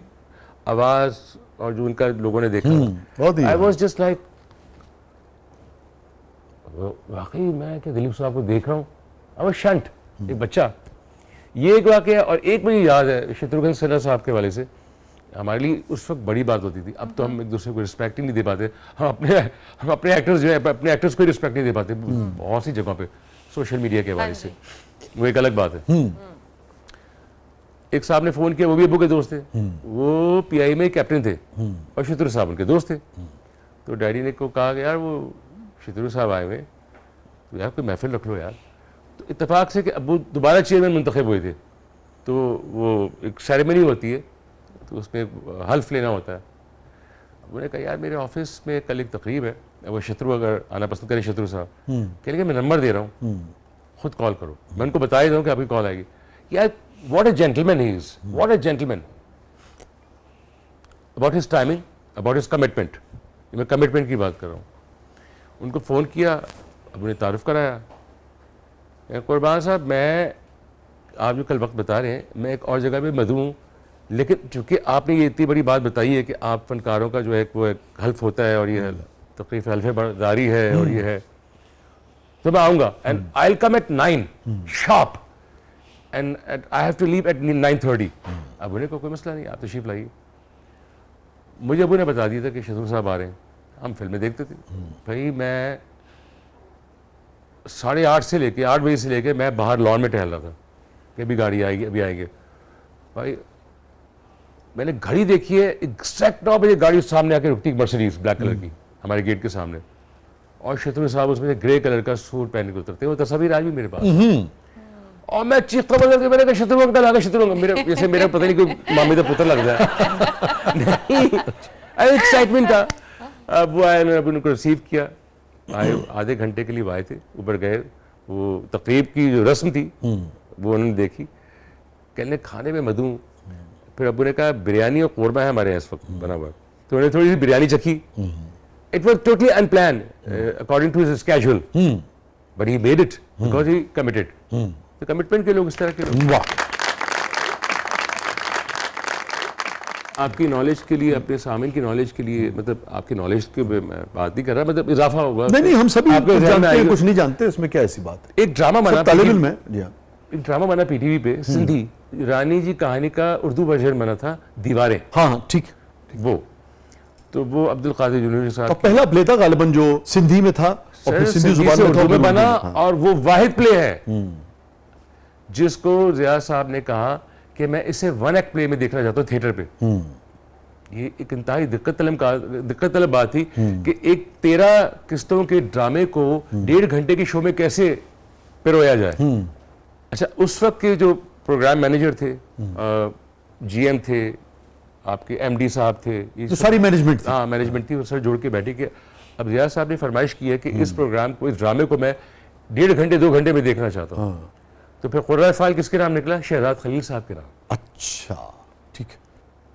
आवाज़, और जो उनका लोगों ने देखा, आई वॉज जस्ट लाइक, वाकई मैं क्या दिलीप साहब को देख रहा हूँ। आई वॉज शंट, एक बच्चा। ये एक वाक़या। और एक मुझे याद है शत्रुघ्न सिन्हा साहब के वाले से, हमारे लिए उस वक्त बड़ी बात होती थी। अब तो हम एक दूसरे को रिस्पेक्ट ही नहीं दे पाते। हम अपने एक्टर्स जो है, अपने एक्टर्स को रिस्पेक्ट नहीं दे पाते बहुत सी जगहों पे, सोशल मीडिया के हवाले से। वो एक अलग बात है। एक साहब ने फ़ोन किया, वो भी अब्बू के दोस्त थे, वो PI में कैप्टन थे और शत्रु साहब उनके दोस्त थे। तो डैडी ने को कहा कि यार वो शत्रु साहब आए हुए, तो यार कोई महफिल रख लो यार। तो इत्तेफाक से कि अब्बू दोबारा चेयरमैन मुंतखब हुए थे, तो वो एक सेरेमनी होती है, तो उसमें हल्फ लेना होता है। उन्होंने कहा यार मेरे ऑफिस में कल एक तकरीब है, वो शत्रु अगर आना पसंद करें, शत्रु साहब कह लगे मैं नंबर दे रहा हूँ, खुद कॉल करो। मैं उनको बता ही दूँ कि आपकी कॉल आएगी। यार what a gentleman he is, what a gentleman, about his timing, about his commitment. मैं कमिटमेंट की बात कर रहा हूँ। उनको फ़ोन किया, अब उन्हें तारुफ कराया, कुर्बान साहब मैं, आप जो कल वक्त बता रहे हैं, मैं एक और जगह पे मदऊ हूँ, लेकिन चूँकि आपने ये इतनी बड़ी बात बताई है कि आप फनकारों का जो है वो एक हल्फ होता है और ये तकरीफ हल्फ बरदारी है और ये है, तो मैं आऊँगा and I will come at 9 sharp and I have to leave at 9:30। अब उन्हें कोई मसला नहीं, आप तशरीफ लाइए। मुझे अबू ने बता दिया था कि शत्रु साहब आ रहे हैं। हम फिल्में देखते थे भाई, मैं 8:30 से लेके 8 बजे से लेके मैं बाहर लॉन में टहल रहा था कि अभी गाड़ी आएगी, अभी आएंगे। भाई मैंने घड़ी देखी है, एग्जैक्ट 9 बजे गाड़ी सामने आके रुकती, मर्सिडीज ब्लैक कलर की हमारे गेट के सामने, और शत्रु साहब उसमें से ग्रे कलर का सूट पहन के उतरते। वो तस्वीर आज भी मेरे पास। और मैं चीखता बदल के मैंने कहा शत्रु अंकल आ गए, शत्रु अंकल। मेरे जैसे मेरा पता नहीं कोई मामी का पुत्र लग जाए। नहीं, एक्साइटमेंट था। अब वो आए, उन्होंने उनको रिसीव किया, आए, आधे घंटे के लिए आए थे, ऊपर गए, वो तकरीब की जो रस्म थी वो उन्होंने देखी, कहने खाने में मधु। फिर अब्बू ने कहा बिरयानी और कोरमा है हमारे यहाँ इस वक्त बना हुआ, तो उन्होंने थोड़ी सी बिरयानी चखी। It was totally unplanned according to his schedule, but he made it because he committed. तो कमिटमेंट के लोग इस तरह के लोग। वाह। आपकी नॉलेज के लिए, अपने सामिन की नॉलेज के लिए, मतलब आपकी नॉलेज की मैं बात नहीं कर रहा, मतलब इजाफा होगा। नहीं हम सभी आपके कुछ ज़हन में जानते हैं, आएगा। कुछ नहीं जानते, इसमें क्या ऐसी बात है। एक ड्रामा बना तालिब इल्म है जी हाँ। एक ड्रामा बना पीटीवी पे, सिंधी रानी जी कहानी का उर्दू वर्जन बना था, दीवारें, हाँ ठीक। वो तो वो अब्दुल कादिर जुनूनी और साहब पहला प्ले था गालिबन जो सिंधी में था और फिर सिंधी जुबान से में था, उर्दू में फिर बना, हाँ। और वो वाहिद प्ले है जिसको जिया साहब ने कहा कि मैं इसे वन एक्ट प्ले में देखना चाहता हूँ थिएटर पे। ये एक इंतहाई दिक्कत तलब बात थी कि एक 13 किस्तों के ड्रामे को 1.5 घंटे के शो में कैसे पिरोया जाए। अच्छा, उस वक्त के जो प्रोग्राम मैनेजर थे, जीएम थे, आपके एमडी साहब थे, ये तो सारी मैनेजमेंट थी। हाँ मैनेजमेंट थी, सर जोड़ के बैठी कि अब रियाज साहब ने फरमाइश की है कि इस प्रोग्राम को, इस ड्रामे को मैं 1.5 घंटे 2 घंटे में देखना चाहता हूँ। तो फिर कुर्रा फाइल किसके नाम निकला? शहजाद खलील साहब के नाम। अच्छा ठीक है।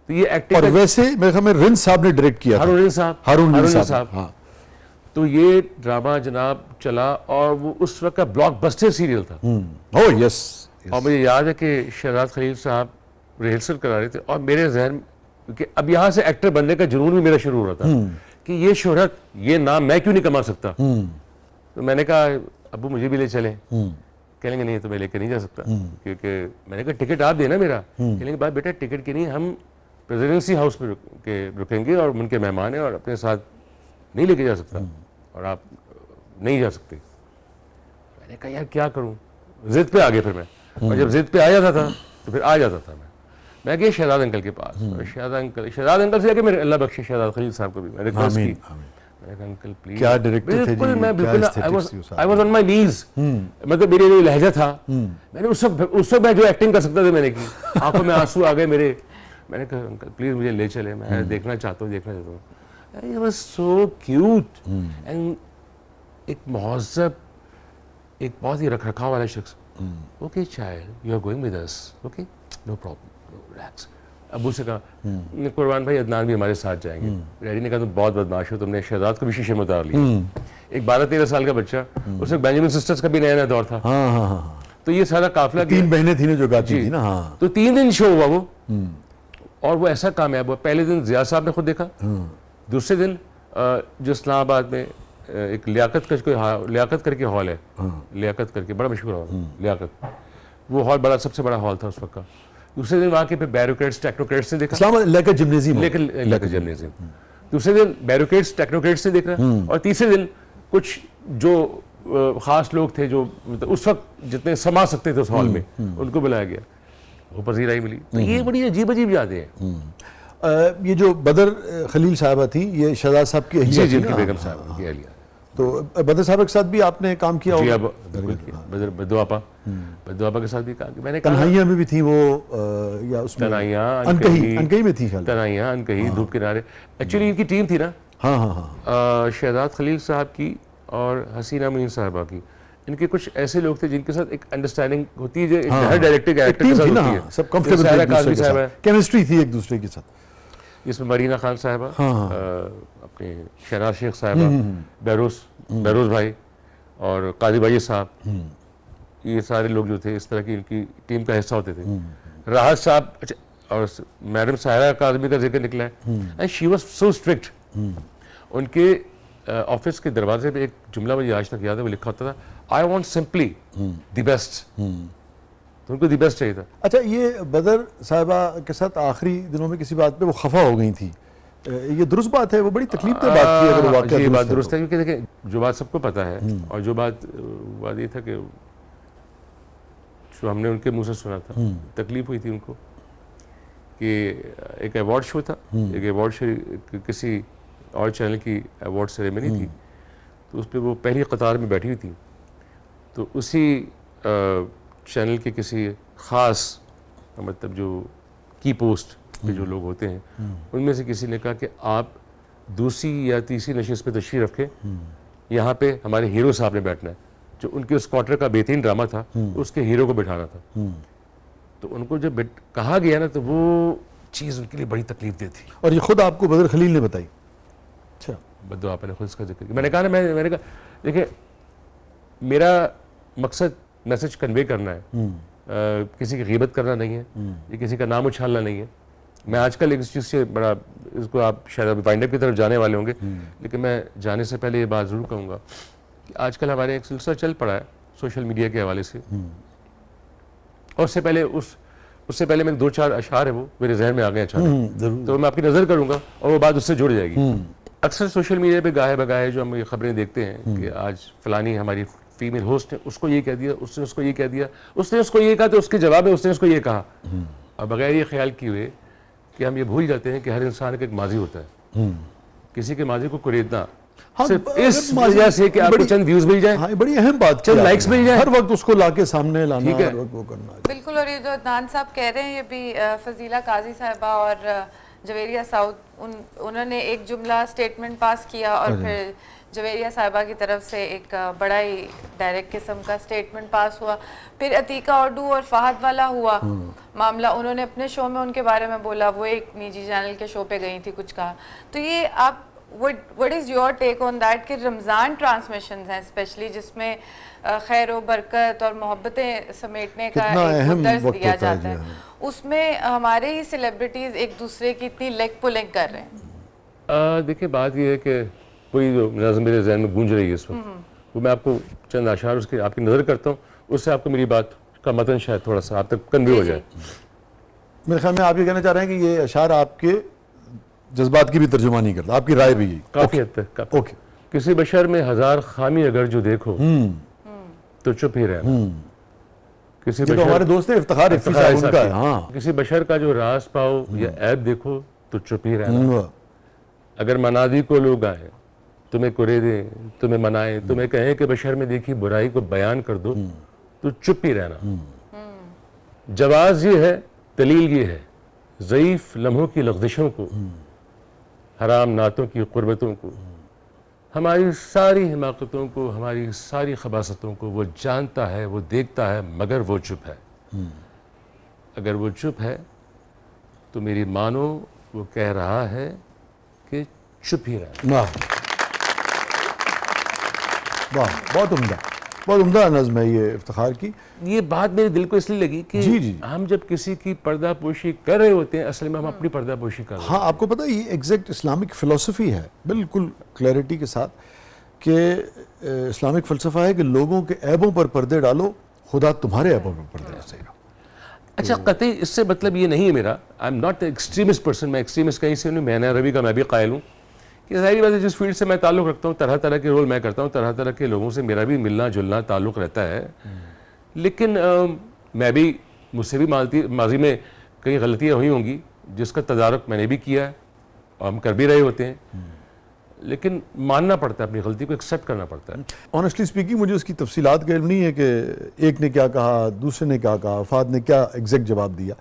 तो ये एक्टिंग और वैसे मेरे ख्याल में रिंद साहब ने डायरेक्ट किया था। हारून हारून साहब हाँ। तो ये ड्रामा जनाब चला और वो उस वक्त का ब्लॉकबस्टर सीरियल था। Oh yes. और मुझे याद है कि शहजाद खलील साहब रिहर्सल करा रहे थे और मेरे जहन, क्योंकि अब यहाँ से एक्टर बनने का जुनून भी मेरा शुरू हो रहा था कि ये शोहरत, ये नाम मैं क्यों नहीं कमा सकता। तो मैंने कहा अबू मुझे भी ले चलें। कहेंगे नहीं तो मैं लेकर नहीं जा सकता, क्योंकि मैंने कहा टिकट आप देना मेरा। कहेंगे बात बेटा टिकट की नहीं, हम प्रेसिडेंसी हाउस में रुकेंगे और उनके मेहमान हैं और अपने साथ नहीं लेके जा सकता और आप नहीं जा सकते। मैंने कहा यार क्या करूं, जिद पे आ गया फिर मैं। और जब जिद पे आ जाता था तो फिर आ जाता था मैं गया शहजाद अंकल के पास। और शहजाद अंकल से जाके मेरे अल्लाह बख्शे शहजाद खलील साहब को भी मैंने रिक्वेस्ट की। मैंने कहा अंकल प्लीज, क्या डायरेक्टर थे जी, बिल्कुल मैं क्या बिल्कुल aesthetics थी उस I was on my knees, मतलब मेरे जो लहजा था, मैंने उस वक्त मैं जो एक्टिंग कर सकता था मैंने की। आंखों में आंसू आ गए मेरे। मैंने कहा अंकल प्लीज मुझे ले चले, मैं देखना चाहता हूँ। He was so cute and एक महज़ब, एक बहुत ही रखरखाव वाला शख्स। Okay child, you are going with us, okay no problem, relax. Abu से कहा कुर्बान भाई अदनान भी हमारे साथ जाएंगे। डैडी ने कहा तुम बहुत बदमाश हो, तुमने शहजाद को भी शीशे में उतार लिया। एक 12-13 साल का बच्चा, उस वक्त बेंजामिन सिस्टर्स का भी नया नया दौर था। तो ये सारा काफिला, 3 बहनें थी ना जो गाती थी ना। हाँ। तो 3 दिन शो हुआ वो, और वो ऐसा कामयाब हुआ। पहले दिन जिया साहब ने खुद देखा, दूसरे दिन जो इस्लामाबाद में एक लियाकत करके हॉल है, लियाकत करके बड़ा मशहूर हॉल, लियाकत, वो हॉल बड़ा, सबसे बड़ा हॉल था उस वक्त का। दूसरे दिन वहाँ के पे बैरोक्रेट्स टेक्नोक्रेट्स ने देखा, लेकर जिम्नेजियम, लेकर जिम्नेजियम। दूसरे दिन बैरोक्रेट्स टेक्नोक्रेट्स ने देखा, और तीसरे दिन कुछ जो खास लोग थे जो मतलब उस वक्त जितने समा सकते थे उस हॉल में, उनको बुलाया गया, वो पजीराई मिली। तो ये बड़ी अजीब अजीब यादें हैं। ये जो बदर खलील साहबा थी, ये शहजाद साहब की अहलिया थी ना? बेगम साहब की अहलिया। तो बदर साहब के साथ भी आपने काम किया होगा? बद्दुआपा के साथ भी काम किया मैंने। तन्हाइयाँ में भी थी वो, या उसमें अनकही में थी, तन्हाइयाँ, अनकही, धूप किनारे। एक्चुअली इनकी टीम थी ना, शहजाद खलील साहब की और हसीना मुइन साहबा की। इनके कुछ ऐसे लोग थे जिनके साथ एक अंडरस्टैंडिंग होती है, जो हर डायरेक्टर के एक्टर के साथ होती है, सब कंफर्टेबल, केमिस्ट्री थी एक दूसरे के साथ। इसमें मरीना खान साहिबा, अपने शहनाज शेख साहिबा, बहरोज भाई और कादी भाई साहब, ये सारे लोग जो थे इस तरह की इनकी टीम का हिस्सा होते थे। राहत साहब, और मैडम सायरा काज़मी का जिक्र निकला है, and she was so strict. उनके ऑफिस के दरवाजे पे एक जुमला मुझे आज तक याद है, वो लिखा होता था, I want simply the best. तो उनको द बेस्ट चाहिए था। अच्छा, ये बदर साहिबा के साथ आखिरी दिनों में किसी बात पे वो खफा हो गई थी, ये दुरुस्त बात है? वो बड़ी तकलीफ की बात थी अगर वाकई ये बात दुरुस्त है, क्योंकि देखिए जो बात सबको पता है, और जो बात ये था कि जो हमने उनके मुंह से सुना था, तकलीफ हुई थी उनको कि एक अवार्ड शो था, एक अवार्ड शो किसी और चैनल की अवार्ड सेरेमनी थी, तो उस पर वो पहली कतार में बैठी हुई थी। तो उसी चैनल के किसी ख़ास, मतलब जो की पोस्ट पे जो लोग होते हैं, उनमें से किसी ने कहा कि आप दूसरी या तीसरी नशिस्त पे तशरीफ़ रखें, यहाँ पे हमारे हीरो साहब ने बैठना है। जो उनके उस क्वार्टर का बेहतरीन ड्रामा था, उसके हीरो को बिठाना था। तो उनको जब कहा गया ना, तो वो चीज़ उनके लिए बड़ी तकलीफ दी थी। और ये खुद आपको बदर खलील ने बताई? अच्छा, बद्दो आपने खुद इसका जिक्र किया। मैंने कहा ना, मैंने कहा देखिए मेरा मकसद मैसेज कन्वे करना है, किसी की ग़ीबत करना नहीं है, ये किसी का नाम उछालना नहीं है। मैं आजकल एक चीज़ से बड़ा, इसको आप शायद अभी वाइंड अप की तरफ जाने वाले होंगे, लेकिन मैं जाने से पहले ये बात ज़रूर कहूँगा कि आजकल हमारे एक सिलसिला चल पड़ा है सोशल मीडिया के हवाले से, और उससे पहले मेरे 2-4 अशार है वो मेरे जहन में आ गए अचानक, तो मैं आपकी नज़र करूँगा और वो बात उससे जुड़ जाएगी। अक्सर सोशल मीडिया पे गाहे बगाहे जो हम ये खबरें देखते हैं कि आज फलानी हमारी फीमेल होस्ट ने उसको ये कह दिया, उसने उसको ये कह दिया, उसने उसको ये कहा तो उसके जवाब में उसने उसको ये कहा, और बगैर ये ख्याल किए हुए कि हम ये भूल जाते हैं कि हर इंसान का एक माजी होता है। किसी के माजी को कुरेदना सिर्फ इस वजह से कि आपको चंद व्यूज मिल जाए, हाँ, बड़ी अहम बात, चंद लाइक्स मिल जाए, हर वक्त उसको लाके सामने लाना, ठीक है, हर वक्त वो करना। बिल्कुल। और ये जो अदनान साहब कह रहे हैं ये भी फजीला काजी साहिबा और जवेरिया साउद उन्होंने एक जुमला स्टेटमेंट पास किया और फिर जवेरिया साहिबा की तरफ से एक बड़ा ही डायरेक्ट किस्म का स्टेटमेंट पास हुआ। फिर अतीका ऑडू और फहद वाला हुआ मामला, उन्होंने अपने शो में उनके बारे में बोला, वो एक निजी चैनल के शो पे गई थी, कुछ कहा। तो ये आप what is your take on that कि रमज़ान ट्रांसमिशंस हैं स्पेशली जिसमें खैर व बरकत और मोहब्बतें समेटने का एक दर्स दिया जाता है, उसमें हमारे ही सेलिब्रिटीज़ एक दूसरे की इतनी लेग पुलिंग कर रहे हैं? देखिए बात ये है कि पूरी जो नज़म मेरे जहन में गूंज रही है इस वक्त, वो मैं आपको चंद आशार उसकी आपकी नज़र करता हूँ, उससे आपको मेरी बात का मतन शायद थोड़ा सा आप तक कन्वे हो जाए। मेरे ख्याल में आप ये कहना चाह रहे हैं कि ये अशार आपके जज्बात की भी तर्जुमानी करता, आपकी राय भी काफ़ी हद तक। ओके, किसी बशर में 1000 खामी अगर जो देखो तो चुप ही रहना। किसी तो हमारे दोस्त हैं इफ्तिखार उनका है, हाँ। किसी बशर का जो राज पाओ या ऐब देखो तो चुप ही रहना। अगर मनादी को लोग आए, तुम्हें कुरे दें, तुम्हें मनाएं, तुम्हें कहें कि बशर में देखी बुराई को बयान कर दो तो चुप ही रहना। जवाज ये है, दलील ये है, ज़ईफ लम्हों की लग़ज़िशों को, हराम नातों की क़ुर्बतों को, हमारी सारी हिमाकतों को, हमारी सारी खबासतों को वो जानता है, वो देखता है, मगर वो चुप है। अगर वो चुप है तो मेरी मानो वो कह रहा है कि चुप ही रहे। वाह, बहुत उम्दा नज़्म है ये इफ्तिखार की। ये बात मेरे दिल को इसलिए लगी कि जी। हम जब किसी की पर्दापोशी कर रहे होते हैं, असल में हम अपनी पर्दापोशी कर रहे हैं। हाँ, आपको पता है ये एग्जैक्ट इस्लामिक फ़िलॉसफी है, बिल्कुल क्लैरिटी के साथ, कि इस्लामिक फ़लसफ़ा है कि लोगों के ऐबों पर पर्दे डालो, खुदा तुम्हारे ऐबों पर पर्दे डाले। अच्छा, कतई इससे मतलब ये नहीं है मेरा, I am not extremist person, मैं एक्सट्रीमिस्ट कहीं से नहीं, मैंने रवि का मैं भी कायल हूँ कि जाहिर बात है जिस फील्ड से मैं ताल्लुक़ रखता हूँ, तरह तरह के रोल मैं करता हूँ, तरह तरह के लोगों से मेरा भी मिलना जुलना ताल्लुक़ रहता है, लेकिन मैं भी, मुझसे भी माजी में कई गलतियाँ हुई होंगी जिसका तदारुक मैंने भी किया है और हम कर भी रहे होते हैं, लेकिन मानना पड़ता है, अपनी गलती को एक्सेप्ट करना पड़ता है। ऑनेस्टली स्पीकिंग मुझे उसकी तफसीलात का इल्म नहीं है कि एक ने क्या कहा, दूसरे ने क्या कहा, फहद ने क्या एग्जैक्ट जवाब दिया,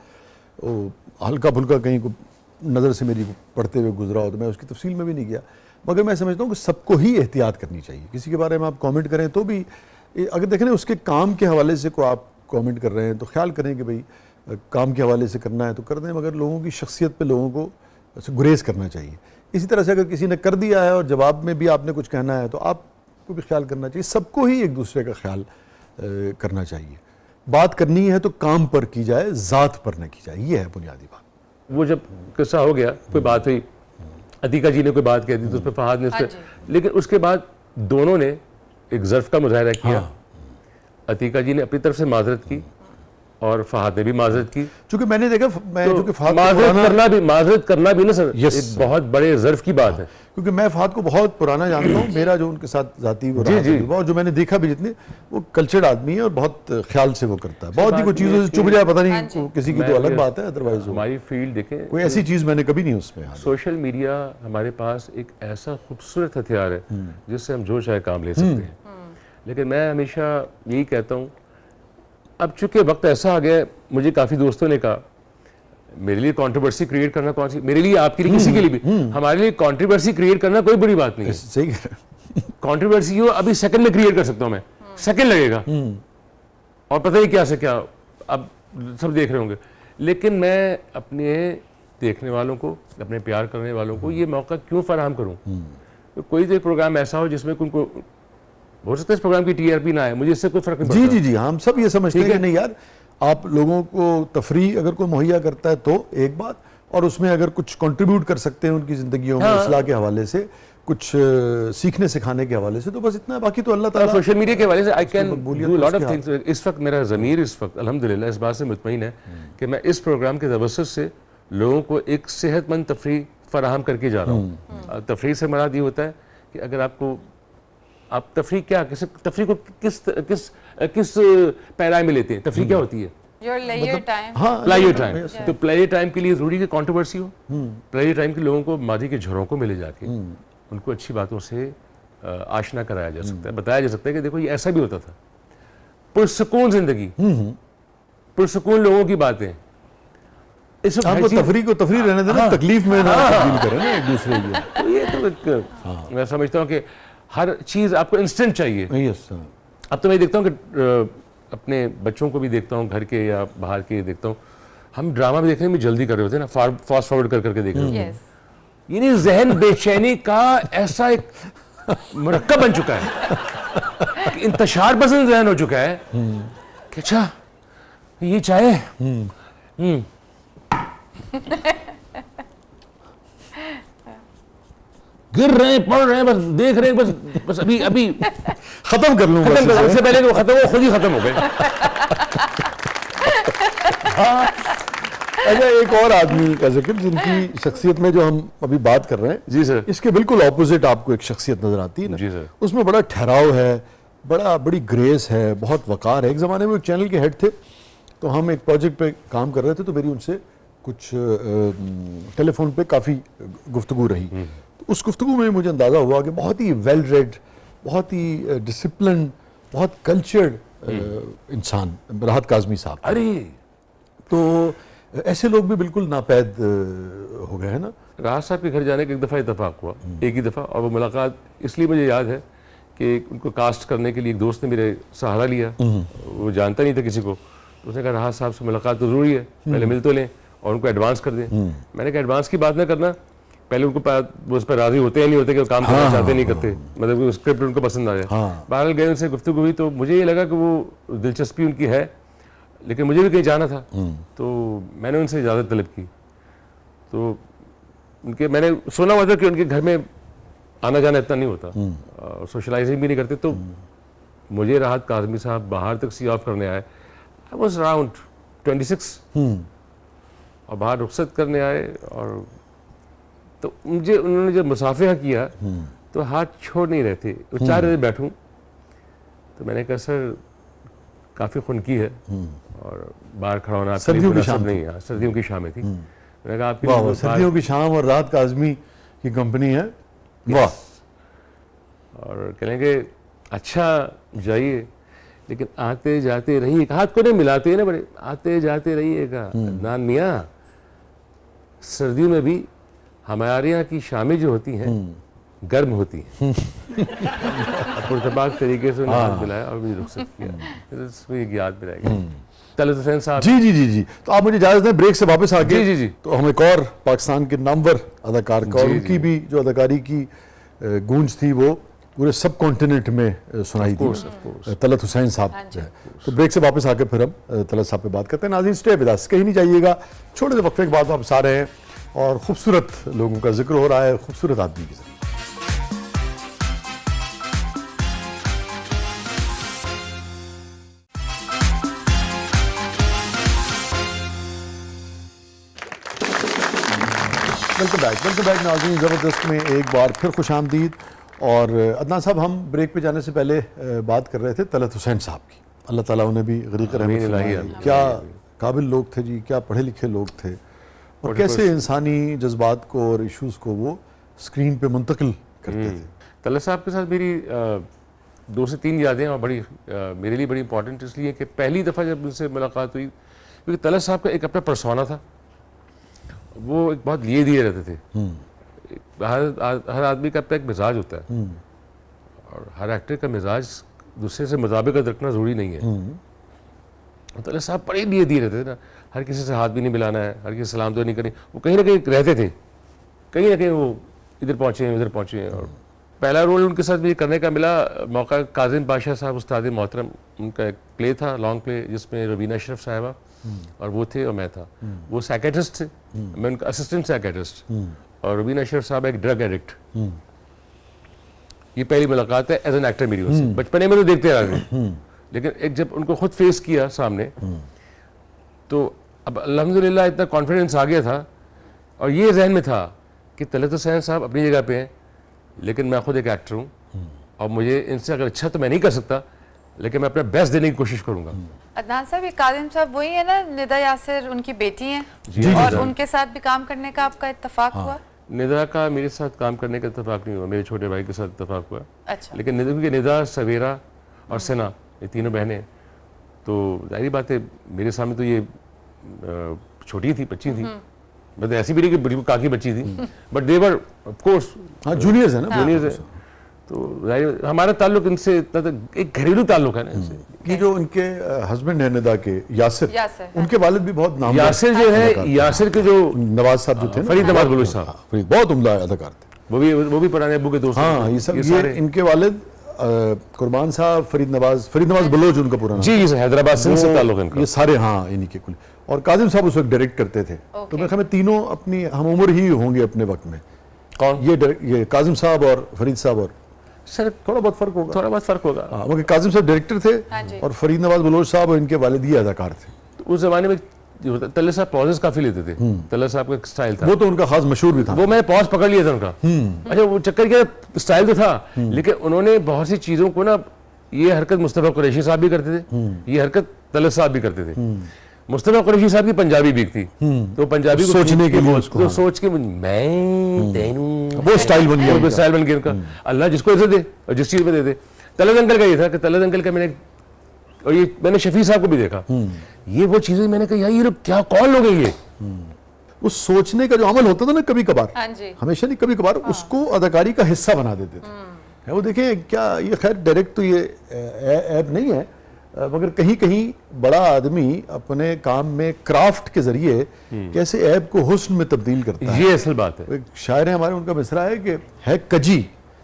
वो हल्का फुल्का कहीं को नज़र से मेरी पढ़ते हुए गुजरा हो तो मैं उसकी तफसील में भी नहीं गया, मगर मैं समझता हूँ कि सबको ही एहतियात करनी चाहिए। किसी के बारे में आप कमेंट करें तो भी, अगर देखें उसके काम के हवाले से को आप कमेंट कर रहे हैं तो ख्याल करें कि भाई काम के हवाले से करना है तो कर दें, मगर लोगों की शख्सियत पे लोगों को गुरेज करना चाहिए। इसी तरह से अगर किसी ने कर दिया है और जवाब में भी आपने कुछ कहना है तो आपको भी ख्याल करना चाहिए। सबको ही एक दूसरे का ख्याल करना चाहिए। बात करनी है तो काम पर की जाए, ज़ात पर न की जाए, ये है बुनियादी बात। वो जब किस्सा हो गया, कोई बात हुई, अतीका जी ने कोई बात कह दी तो उस पर फहद ने, लेकिन उसके बाद दोनों ने एक ज़र्फ़ का मुजाहरा किया। अतीका जी ने अपनी तरफ से माजरत की और फहद ने भी माजरत की। चूंकि मैंने देखा, मैं तो चूंकि फहद माजरत करना भी ना सर एक बहुत बड़े ज़र्फ़ की बात है, क्योंकि मैं फहद को बहुत पुराना जानता हूँ, मेरा जो उनके साथ जाती वो रहा, और जो मैंने देखा भी जितने, वो कल्चर्ड आदमी है और बहुत ख्याल से वो करता है, बहुत ही कोई चीज़ों से चुभ जाए पता नहीं किसी की तो अलग बात है, अदरवाइज हमारी फील्ड देखें कोई ऐसी चीज़ मैंने कभी नहीं उसमें। सोशल मीडिया हमारे पास एक ऐसा खूबसूरत हथियार है जिससे हम जो चाहे काम ले सकते हैं, लेकिन मैं हमेशा यही कहता हूँ, अब चूंकि वक्त ऐसा आ गया, मुझे काफ़ी दोस्तों ने कहा मेरे लिए कंट्रोवर्सी क्रिएट करना कौन सी, मेरे लिए, आपके लिए, किसी के लिए भी, हमारे लिए कंट्रोवर्सी क्रिएट करना कोई बुरी बात नहीं है। सही कह रहे हैं। कंट्रोवर्सी हो अभी सेकंड में क्रिएट कर सकता हूं मैं, सेकंड लगेगा और पता ही क्या से क्या, अब सब देख रहे होंगे, लेकिन मैं अपने देखने वालों को, अपने प्यार करने वालों को ये मौका क्यों फराहम करूं? तो कोई तो प्रोग्राम ऐसा हो जिसमें उनको हो सकता है इस प्रोग्राम की टीआरपी ना आए, मुझे इससे कोई फर्क नहीं पड़ता। जी, हम सब ये समझते हैं कि नहीं यार, आप लोगों को तफरीह अगर कोई मुहैया करता है तो एक बात, और उसमें अगर कुछ कंट्रीब्यूट कर सकते हैं उनकी ज़िंदगियों में इस्लाह के हवाले से, कुछ सीखने सिखाने के हवाले से, तो बस इतना है। बाकी तो अल्लाह ताला सोशल मीडिया के हवाले से आई कैन मकबूलियत डू तो लॉट ऑफ उसके थिंग्स। इस वक्त मेरा ज़मीर इस वक्त अल्हम्दुलिल्लाह इस बात से मुतमईन है कि मैं इस प्रोग्राम के तवस्सुत से लोगों को एक सेहतमंद तफरीह फराहम करके जा रहा हूँ। तफरीह से मुराद ये होता है कि अगर आपको आप तफरीह क्या तफरीह को किस पैराए में लेते हैं, तफरीह क्या होती है? योर लेयर टाइम, हाँ प्लेयर टाइम। तो प्लेयर टाइम के लिए जरूरी है कंट्रोवर्सी हो। प्लेयर टाइम के लोगों को मादी के झरोकों में ले जाके उनको अच्छी बातों से आशना कराया जा सकता है, बताया जा सकता है कि देखो ये ऐसा भी होता था। पुरसुकून जिंदगी, पुरसुकून लोगों की बातें। इस वक्त आपको तफरीह को तफरीह रहने देना, तकलीफ में ना तब्दील करें ना एक दूसरे की। तो ये तो एक मैं समझता हूँ कि हर चीज़ आपको इंस्टेंट चाहिए। यस, अब तो मैं देखता हूँ कि अपने बच्चों को भी देखता हूँ, घर के या बाहर के देखता हूँ, हम ड्रामा भी देखने में जल्दी कर रहे होते हैं ना, फास्ट फॉरवर्ड कर करके देख रहे होते हैं। यस, यानी जहन बेचैनी का ऐसा एक मरक्कब बन चुका है कि इंतशार पसंद जहन हो चुका है कि अच्छा ये चाहे गिर रहे हैं, पढ़ रहे हैं, बस देख रहे हैं, बस अभी अभी खत्म कर लूँ खत्म करो, उससे पहले कि वो खत्म हो खुद ही खत्म हो गए। अच्छा, एक और आदमी का जिक्र जिनकी शख्सियत में जो हम अभी बात कर रहे हैं, जी सर। इसके बिल्कुल ऑपोजिट आपको एक शख्सियत नजर आती है ना। जी सर। उसमें बड़ा ठहराव है, बड़ी ग्रेस है, बहुत वकार है। एक ज़माने में एक चैनल के हेड थे, तो हम एक प्रोजेक्ट पे काम कर रहे थे, तो मेरी उनसे कुछ टेलीफोन पे काफ़ी गुफ्तगू रही। तो उस गुफ्तगू में मुझे अंदाज़ा हुआ कि बहुत ही वेल रेड, बहुत ही डिसिप्लिन, बहुत कल्चर्ड इंसान राहत काज़मी साहब। अरे तो ऐसे लोग भी बिल्कुल नापैद हो गए हैं ना। राहत साहब के घर जाने का एक दफ़ा इतफाक हुआ, एक ही दफ़ा, और वो मुलाकात इसलिए मुझे याद है कि उनको कास्ट करने के लिए एक दोस्त ने मेरे सहारा लिया। वो जानता नहीं था किसी को, तो उसने कहा राहत साहब से मुलाकात तो ज़रूरी है, पहले मिल तो लें और उनको एडवांस कर दें। मैंने कहा एडवांस की बात ना करना, पहले उनको वो उस पर राज़ी होते या नहीं होते कि वो काम करना चाहते नहीं करते, मतलब स्क्रिप्ट उनको पसंद आया। बहरहाल गए, उनसे गुफ्तगू हुई, तो मुझे ये लगा कि वो दिलचस्पी उनकी है, लेकिन मुझे भी कहीं जाना था, तो मैंने उनसे इजाज़त तलब की। तो मैंने सुना हुआ था कि उनके घर में आना जाना इतना नहीं होता, सोशलाइजिंग भी नहीं करते। तो मुझे राहत काज़मी साहब बाहर तक सी ऑफ करने आए। आई वॉज अराउंड 26 और बाहर रुखसत करने आए, और तो मुझे उन्होंने जब मुसाफिहा किया तो हाथ छोड़ नहीं रहे थे, वो चाह रहे थे बैठूं। तो मैंने कहा सर काफ़ी खुनकी है और बाहर खड़ा होना सर्दियों की शाम नहीं है, सर्दियों की शामें थी। मैंने कहा आपकी वाह, सर्दियों की शाम और राहत काज़मी की कंपनी है, वाह। और कहेंगे अच्छा जाइए, लेकिन आते जाते रहिए, हाथ को नहीं मिलाते हैं ना बड़े, आते जाते रहिएगा नान मियाँ। सर्दियों में भी हमारे यहाँ की शामें जो होती हैं गर्म होती हैं। पुरतबाक तरीके से उन्हें हाथ मिलाया और मुझे रुखसत किया, फिर उसमें एक याद में रह गया। तलत हुसैन साहब। जी जी जी जी। तो आप मुझे इजाज़त दें ब्रेक से वापस आके, जी जी जी, तो हम एक और पाकिस्तान के नामवर अदाकार का, और उनकी भी जो अदाकारी की गूंज थी वो पूरे सब कॉन्टिनेंट में सुनाई थी, तलत हुसैन साहब जो है। तो ब्रेक से वापस आके फिर हम तलत साहब पे बात करते हैं। नाज़रीन स्टे विद अस, कहीं नहीं जाइएगा, छोटे से वक्फे के बाद वापस आ रहे हैं और खूबसूरत लोगों का जिक्र हो रहा है, खूबसूरत आदमी की। वेलकम बैक नाज़रीन, ज़बरदस्त में एक बार फिर खुश आमदीद। और अदनान साहब, हम ब्रेक पे जाने से पहले बात कर रहे थे तलत हुसैन साहब की, अल्लाह ताला उन्हें भी गरीक़ रहमत फरमाए। क्या काबिल लोग थे जी, क्या पढ़े लिखे लोग थे, और कैसे इंसानी जज्बात को और इशूज़ को वो स्क्रीन पे मुंतकिल करते थे। तलत साहब के साथ मेरी 2 से 3 यादें, और बड़ी मेरे लिए बड़ी इंपॉर्टेंट इसलिए कि पहली दफ़ा जब उनसे मुलाकात हुई, क्योंकि तलत साहब का एक अपना पर्सोना था, वो एक बहुत लिए दिए रहते थे। हर आदमी का अपना एक मिजाज होता है, और हर एक्टर का मिजाज दूसरे से मुताबिकत रखना ज़रूरी नहीं है। तलत साहब बड़े लिए दिए रहते थे ना, हर किसी से हाथ भी नहीं मिलाना है, हर किसी सलाम तो नहीं करनी। वो कहीं ना कहीं रहते थे, कहीं ना कहीं वो इधर पहुँचे हैं उधर पहुँचे हैं, और पहला रोल उनके साथ मुझे करने का मिला मौका, काजिम बादशाह साहब उस्ताद मोहतरम, उनका एक प्ले था, लॉन्ग प्ले, जिसमें रवीना अशरफ साहिबा और वो थे और मैं था। वो साइकेट्रिस्ट थे, मैं उनका असिस्टेंट साइकेट्रिस्ट, और रवीना अशरफ साहब एक ड्रग एडिक्ट। ये पहली मुलाकात है एज एन एक्टर मेरी उनसे। बचपने में तो देखते रहे थे, लेकिन एक जब उनको खुद फेस किया सामने, तो अब अल्हम्दुलिल्लाह इतना कॉन्फिडेंस आ गया था, और ये जहन में था कि तलत हुसैन साहब अपनी जगह पे हैं, लेकिन मैं खुद एक एक्टर हूँ, और मुझे इनसे अगर अच्छा तो मैं नहीं कर सकता, लेकिन मैं अपना बेस्ट देने की कोशिश करूँगा। अदनान साहब, ये काजिम साहब वही है ना, निदा यासिर उनकी बेटी हैं, जी, और जी, उनके साथ भी काम करने का आपका इत्तेफाक हुआ? निदा का मेरे साथ काम करने का इत्तेफाक नहीं हुआ, मेरे छोटे भाई के साथ इत्तेफाक हुआ। अच्छा। लेकिन निदा, सवेरा और सना, ये तीनों बहनें, तो जाहिर बात है मेरे सामने तो ये छोटी थी, बच्ची थी, मतलब ऐसी भी नहीं कि बिल्कुल काकी बच्ची थी, but they were of course हाँ जूनियर्स है ना, जूनियर्स है। तो जाहिर हमारा ताल्लुक इनसे इतना तो एक घरेलू ताल्लुक है ना इनसे। कि जो उनके हस्बैंड है निदा के, यासिर, यासिर, उनके वालिद भी बहुत नाम, यासिर जो है, यासिर के जो नवाज साहब जो थे ना, फरीद नवाज बलूच साहब, फरीद, बहुत उम्दा अदाकार थे वो भी पुराने अब्बू के दोस्त हैं। हाँ, ये सब ये इनके वालिद कुर्बान साहब, फरीद नवाज बलोच उनका पूरा नाम। जी जी, हैदराबाद से ताल्लुक है इनका। ये सारे हाँ इन्हीं के कुल। और काजिम साहब उस वक्त डायरेक्ट करते थे, तो मेरे ख्याल में तीनों अपनी हम उम्र ही होंगे अपने वक्त में। कौन? ये काजिम साहब और फरीद साहब, और सर थोड़ा बहुत फर्क होगा, थोड़ा बहुत फर्क होगा। हाँ, मगर काजिम साहब डायरेक्टर थे और फरीद नवाज बलोच साहब और इनके वालिद ही अदाकार थे। तो उस जमाने में तल्ले साहब पॉजेस काफी लेते थे, तल्ले साहब का स्टाइल था, वो तो उनका खास मशहूर भी था। वो मैंने पॉज पकड़ लिया था उनका। अच्छा, वो चक्कर क्या, स्टाइल तो था, लेकिन उन्होंने बहुत सी चीजों को ना, ये हरकत मुस्तफा कुरैशी साहब भी करते थे, ये हरकत तल्ले साहब भी करते थे। मुस्तफा कुरैशी साहब की पंजाबी भी थी, तो पंजाबी को सोचने के लिए उसको, तो सोच के मैं तेनू, वो स्टाइल बन गया, वो स्टाइल बन गया उनका। अल्लाह जिसको इज्जत दे और जिस चीज में दे दे। तलत अंकल का ये था कि तलत अंकल का मैंने शफी साहब को भी देखा, ये वो चीजें मैंने कहा यार ये लोग क्या, कौन लोग हैं ये। वो सोचने का जो अमल होता था ना, कभी कभार, हाँ जी, हमेशा नहीं, कभी कभार उसको अदाकारी का हिस्सा बना देते थे। वो देखें क्या, ये खैर डायरेक्ट तो ये ऐप नहीं है, मगर कहीं कहीं बड़ा आदमी अपने काम में क्राफ्ट के जरिए कैसे ऐप को हुस्न में तब्दील करता है। ये असल बात है। एक शायर है हमारे, उनका मिसरा है कि है कजी,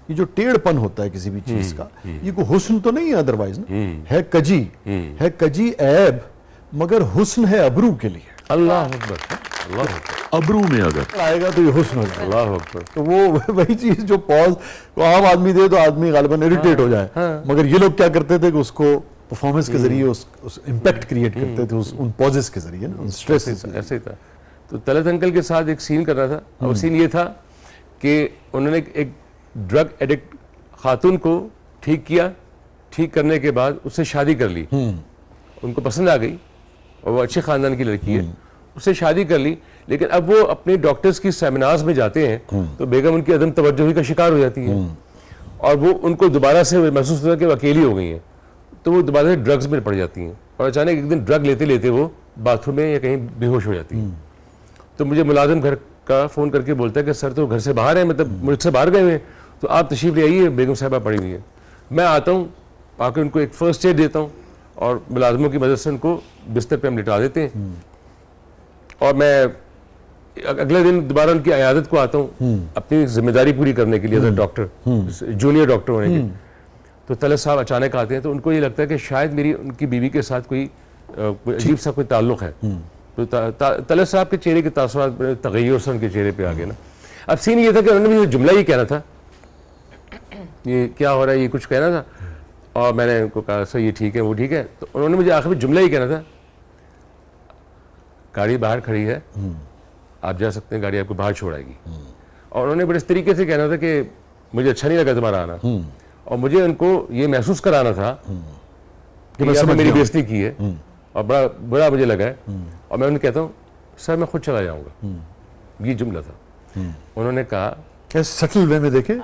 ये जो टेढ़पन होता है किसी भी चीज का, ये कोई हुस्न तो नहीं है अदरवाइज ना, है कजी ऐब, मगर हुस्न है अबरू के लिए। अल्लाह अकबर, अल्लाह अकबर। अबरू में अगर आएगा तो ये हुस्न हो जाएगा। अल्लाह अकबर। तो वो वही चीज जो पॉज आम आदमी दे तो आदमी गालिबन इरिटेट हो जाए, मगर ये लोग क्या करते थे कि उसको परफॉर्मेंस के जरिए उस इम्पैक्ट क्रिएट करते थे, उन पॉजेस के जरिए ना, उन स्ट्रेस। ऐसे ही था। तो तलत अंकल के साथ एक सीन कर रहा था, और सीन ये था कि उन्होंने एक ड्रग एडिक्ट खातून को ठीक किया, ठीक करने के बाद उससे शादी कर ली, उनको पसंद आ गई, और वो अच्छे खानदान की लड़की है, उससे शादी कर ली। लेकिन अब वो अपने डॉक्टर्स की सेमिनार्स में जाते हैं, तो बेगम उनकी अदम तवज्जोही का शिकार हो जाती है, और वो उनको दोबारा से महसूस होता है कि वो अकेली हो गई हैं, तो वो दोबारा से ड्रग्स में पड़ जाती हैं, और अचानक एक दिन ड्रग लेते लेते वो बाथरूम में या कहीं बेहोश हो जाती हैं। तो मुझे मुलाजिम घर का फ़ोन करके बोलता है कि सर तो घर से बाहर है, मतलब मुझसे बाहर गए हुए हैं, तो आप तशरीफ़ ले आइए, बेगम साहिबा पड़ी हुई है। मैं आता हूँ, आकर उनको एक फ़र्स्ट एड देता हूँ, और मुलाजमों की मदद से उनको बिस्तर पे हम लिटा देते हैं, और मैं अगले दिन दोबारा उनकी अयादत को आता हूँ अपनी जिम्मेदारी पूरी करने के लिए एज डॉक्टर, जूनियर डॉक्टर होने के। तो तलत साहब अचानक आते हैं, तो उनको ये लगता है कि शायद मेरी उनकी बीवी के साथ कोई अजीब सा कोई ताल्लुक़ है। तो तलत साहब के चेहरे के तासुरात तगय्युर से उनके चेहरे पे आ गए ना। अब सीन ये था कि उन्होंने मुझे जुमला ये कहना था, ये क्या हो रहा है, ये कुछ कहना था, और मैंने उनको कहा सर ये ठीक है, वो ठीक है। तो उन्होंने मुझे आखिर में जुमला ही कहना था, गाड़ी बाहर खड़ी है, आप जा सकते हैं, गाड़ी आपको बाहर छोड़ाएगी। और उन्होंने बड़े इस तरीके से कहना था कि मुझे अच्छा नहीं लगा तुम्हारा आना, और मुझे उनको ये महसूस कराना था कि आपने मेरी बेइज्जती की है, और बड़ा बुरा मुझे लगा है, और मैं उन्हें कहता हूँ सर मैं खुद चला जाऊँगा, ये जुमला था। उन्होंने कहा कैसे सटल वे में देखे,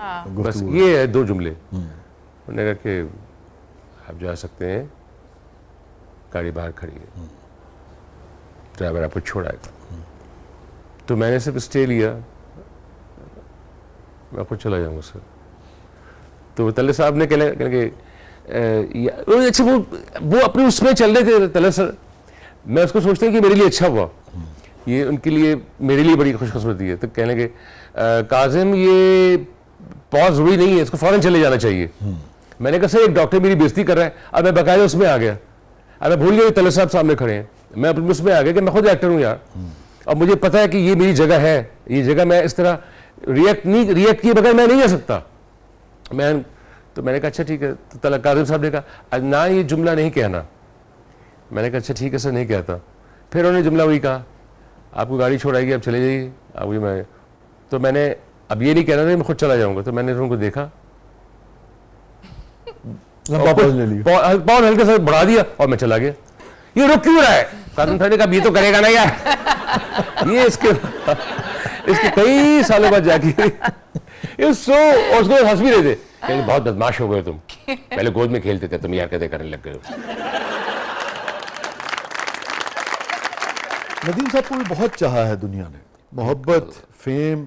बस ये है दो जुमले। उन्होंने कहा कि आप जा सकते हैं, गाड़ी बाहर खड़ी है, ड्राइवर आपको छोड़ाएगा। तो मैंने सिर्फ स्टे लिया, मैं खुद चला जाऊँगा सर। तो तल्ले साहब ने कहने अच्छा वो अपने उसमें चल रहे थे तल्ले सर, मैं उसको सोचता हूँ कि मेरे लिए अच्छा हुआ, ये उनके लिए मेरे लिए बड़ी खुशकिस्मती है। तो कहने लगे काजिम ये पॉज हुई नहीं है, इसको फौरन चले जाना चाहिए। मैंने कहा सर एक डॉक्टर मेरी बेइज्जती कर रहा है, अब मैं बकायदा उसमें आ गया, अब मैं भूल गया तलत साहब सामने खड़े हैं, मैं अपने उसमें आ गया कि मैं खुद एक्टर हूँ यार, अब मुझे पता है कि ये मेरी जगह है, ये जगह मैं इस तरह रिएक्ट किए बगैर मैं नहीं आ सकता। मैंने कहा अच्छा ठीक है। तो तलत काजिम साहब ने कहा ना ये जुमला नहीं कहना। मैंने कहा अच्छा ठीक है सर नहीं कहता। फिर उन्होंने जुमला वही कहा, आपको गाड़ी छोड़ाएगी, आप चले जाइए। अब ये मैं तो मैंने अब ये नहीं कहना था मैं खुद चला जाऊंगा, तो मैंने उनको देखा, पॉज हल्के से बढ़ा दिया और मैं चला गया। ये रुक क्यों रहा है? काजिम साहब ने कहा ये तो करेगा ना यार। ये इसके कई सालों बाद जाके और उसको हंस भी रहे थे, कहीं बहुत बदमाश हो गए तुम, पहले गोद में खेलते थे तुम यार कहते करने लग गए हो। नदीम साहब को भी बहुत चाहा है दुनिया ने, मोहब्बत, फेम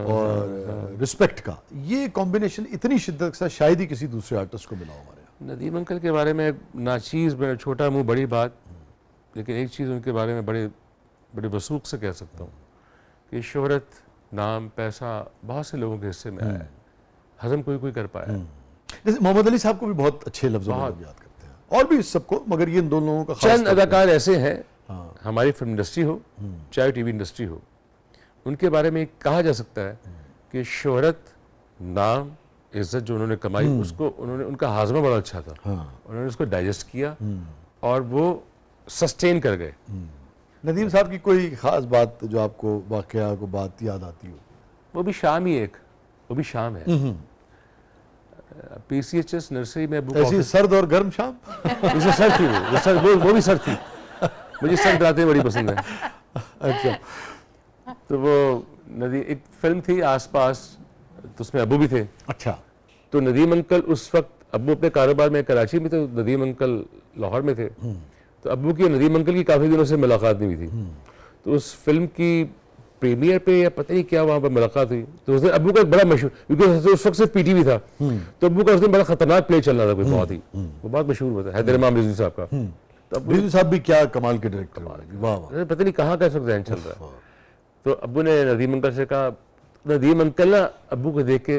और रिस्पेक्ट का ये कॉम्बिनेशन इतनी शिद्दत के साथ शायद ही किसी दूसरे आर्टिस्ट को मिला हो हमारे यहाँ। नदीम अंकल के बारे में नाचीज़ में छोटा मुंह बड़ी बात, लेकिन एक चीज़ उनके बारे में बड़े वसूख से कह सकता हूँ कि शोहरत, नाम, पैसा बहुत से लोगों के हिस्से में आया है, हजम कोई कर पाया। जैसे मोहम्मद अली साहब को भी बहुत अच्छे लफ्जों में लोग याद करते हैं, और भी सबको, मगर ये इन दोनों लोगों का खास चंद अदाकार ऐसे हैं, हमारी फिल्म इंडस्ट्री हो चाहे टीवी इंडस्ट्री हो, उनके बारे में कहा जा सकता है कि शोहरत, नाम, इज्जत जो उन्होंने कमाई उसको उनका हाजमा बड़ा अच्छा था, उन्होंने उसको डाइजेस्ट किया और वो सस्टेन कर गए। नदीम साहब की कोई खास बात जो आपको वाकया को बात याद आती हो? वो भी शाम ही वो भी शाम है। PCHS नर्सरी में ऐसी सर्द और गर्म शाम? इसे सर थी वो भी सर थी। मुझे सर्द रातें बड़ी पसंद है। अच्छा। तो वो एक फिल्म थी आसपास, तो उसमें अबू भी थे। अच्छा। तो नदीम अंकल उस वक्त, अबू अपने कारोबार में कराची में थे, तो नदीम अंकल लाहौर में थे। तो अबू की नदीम अंकल की काफ़ी दिनों से मुलाकात नहीं हुई थी। तो उस फिल्म की प्रीमियर पे या पता नहीं क्या वहाँ पर मुलाकात हुई, तो उसने अबू का एक बड़ा मशहूर, क्योंकि उस वक्त सिर्फ PTV था, तो अबू का उसने बड़ा खतरनाक प्ले चल रहा था कोई बहुत ही, वो बहुत मशहूर हुआ था, हैदर इमाम रिजवी साहब का। तो रिजवी साहब भी क्या कमाल के डायरेक्टर, वाह वाह, पता नहीं कहाँ का इस वक्त चल रहा है। तो अबू ने नदीम अंकल से कहा, नदीम अंकल ना अबू को देख के,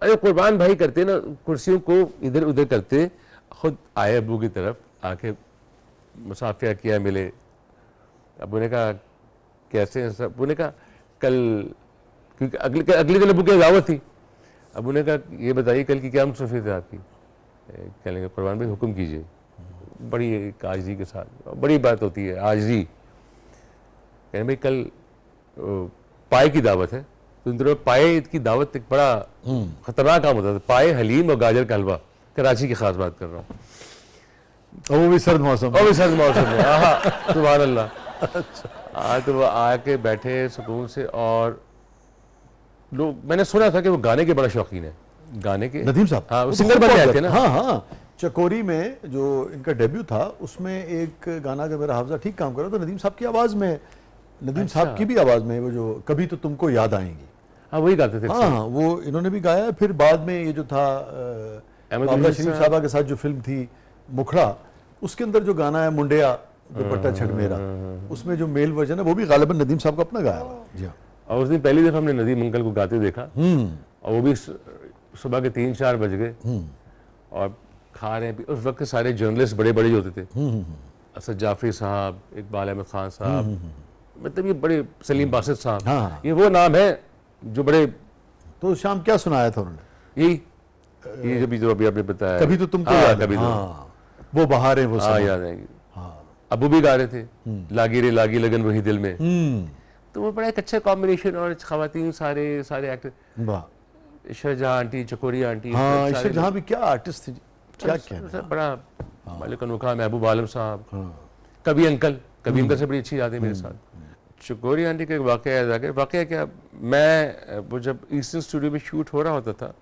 अरे कुर्बान भाई करते ना, कुर्सियों को इधर उधर करते, खुद आए अबू की तरफ, आके मुसाफिया किया, मिले। अबू ने कहा कैसे हैं सब? अबू ने कहा कल, क्योंकि अगले दिन अबू की दावत थी, अबू ने कहा ये बताइए कल की क्या मसरूफियत है आपकी? कहेंगे कुर्बान भाई हुक्म कीजिए। बड़ी आजिज़ी के साथ, बड़ी बात होती है आजिज़ी। कहें भाई कल पाए की दावत है, तो इन दिनों पाए की दावत एक बड़ा खतरनाक काम होता था, पाए, हलीम और गाजर का हलवा, कराची की खास बात कर रहा हूँ, और वो भी सर्द मौसम, में। हाँ, सुभान अल्लाह। तो वो आके बैठे सुकून से, और लोग, मैंने सुना था कि वो गाने के बड़ा शौकीन है, गाने के। नदीम साहब, हाँ, वो सिंगर बन गए थे ना। हाँ, चकोरी में जो इनका डेब्यू था उसमें एक गाना, अगर मेरा हाफजा ठीक काम कर रहा, तो नदीम साहब की आवाज़ में, नदीम साहब की भी आवाज़ में, वो जो कभी तो तुमको याद आएंगी, हाँ वही गाते थे। हाँ, वो इन्होंने भी गाया। फिर बाद में ये जो था बाबरा शरीफ साहबा के साथ जो फिल्म थी मुखड़ा, उसके अंदर जो गाना है मुंडिया दुपट्टा छड़ मेरा, उसमें जो मेल वर्जन है वो भी गालिबन नदीम साहब का अपना गाया हुआ। जी हाँ। और उस दिन पहली दफ़ा हमने नदीम अंकल को गाते देखा, और वो भी सुबह के 3-4 बज गए, और खा रहे हैं। उस वक्त के सारे जर्नलिस्ट बड़े बड़े होते थे, असद जाफरी साहब, इकबाल अहमद खान साहब, मतलब ये बड़े, सलीम बासित साहब, हाँ। ये वो नाम है जो बड़े। तो शाम क्या सुनाया था उन्होंने? ये जो अभी आपने बताया, कभी तो तुमको याद, कभी हाँ, वो बहारें, वो हाँ याद आएंगी। अबू भी गा रहे थे, लागी रे लागी लगन वही दिल में। तो वो बड़ा एक अच्छा कॉम्बिनेशन, और खवातीन सारे एक्टर, वाह, इशरत जहाँ आंटी, चकोरी आंटी, हाँ, इशरत जहाँ भी क्या आर्टिस्ट थी, क्या क्या बड़ा मालिक अनोखा, महबूब आलम साहब, कभी अंकल से बड़ी अच्छी याद है मेरे साथ। चकोरी आंटी का एक वाकया याद आ गया। वाकया क्या, मैं वो जब ईस्टर्न स्टूडियो में शूट हो रहा होता था,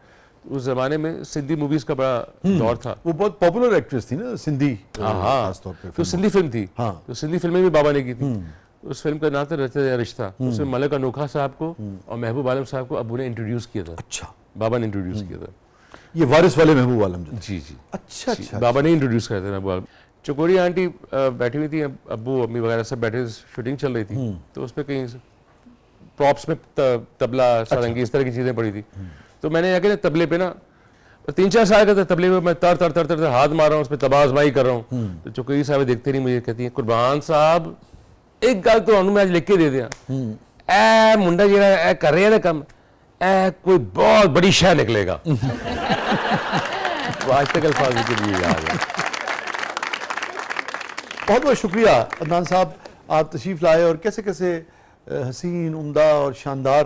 उस जमाने में सिंधी मूवीज का बड़ा दौर था। वो बहुत पॉपुलर एक्ट्रेस थी ना सिंधी, खास तौर पे। तो सिंधी फिल्म थी, हाँ, तो सिंधी फिल्में भी बाबा ने की थी। उस फिल्म का नाम था रिश्ता। उसमें मलिक अनोखा साहब को और महबूब आलम साहब को अबू ने इंट्रोड्यूस किया था। अच्छा, बाबा ने इंट्रोड्यूस किया था। ये वारिस वाले महबूब आलम जी जी, अच्छा, बाबा ने इंट्रोड्यूस किया था महबूब आलम। चकोरी आंटी बैठी हुई थी, अब्बू अम्मी वगैरह सब बैठे, शूटिंग चल रही थी, तो उसमें कहीं प्रॉप्स में तबला, सारंगी, इस तरह की चीज़ें पड़ी थी। तो मैंने जाके तबले पे ना 3-4 साल का था, तबले पे मैं तर तर तर तर हाथ मार रहा हूँ, उस पर तबाजमाई कर रहा हूँ। तो चौकरी साहब देखते नहीं मुझे, कहती है कुर्बान साहब एक गल तो मैं आज लिख के दे दिया, ए मुंडा जो ए कर रहे हैं ना काम, ए कोई बहुत बड़ी शह निकलेगा। वो आज तक अल्फाज के लिए याद है। बहुत बहुत शुक्रिया अदनान साहब, आप तशरीफ़ लाए और कैसे कैसे हसीन, उम्दा और शानदार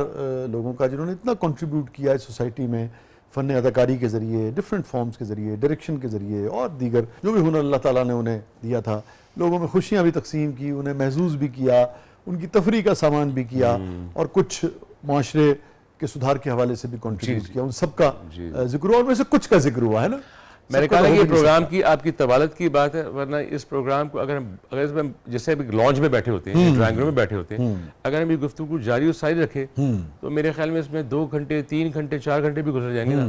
लोगों का जिन्होंने इतना कंट्रीब्यूट किया इस सोसाइटी में फ़न अदाकारी के ज़रिए, डिफरेंट फॉर्म्स के ज़रिए, डायरेक्शन के ज़रिए और दीगर जो भी हुनर अल्लाह ताला ने उन्हें दिया था। लोगों में खुशियाँ भी तकसीम की, उन्हें महसूस भी किया, उनकी तफरी का सामान भी किया और कुछ माशरे के सुधार के हवाले से भी कंट्रीब्यूट किया। उन सबका जिक्र हुआ, और में से कुछ का जिक्र हुआ है ना। मैंने कहा कि ये प्रोग्राम की आपकी तवालत की बात है, वरना इस प्रोग्राम को अगर इसमें जैसे अभी लॉन्च में बैठे होते हैं, ड्राइंग रूम में बैठे होते हैं, अगर हम ये गुफ्तगू जारी और सारी रखे तो मेरे ख्याल में इसमें 2 घंटे 3 घंटे 4 घंटे भी गुजर जाएंगे ना।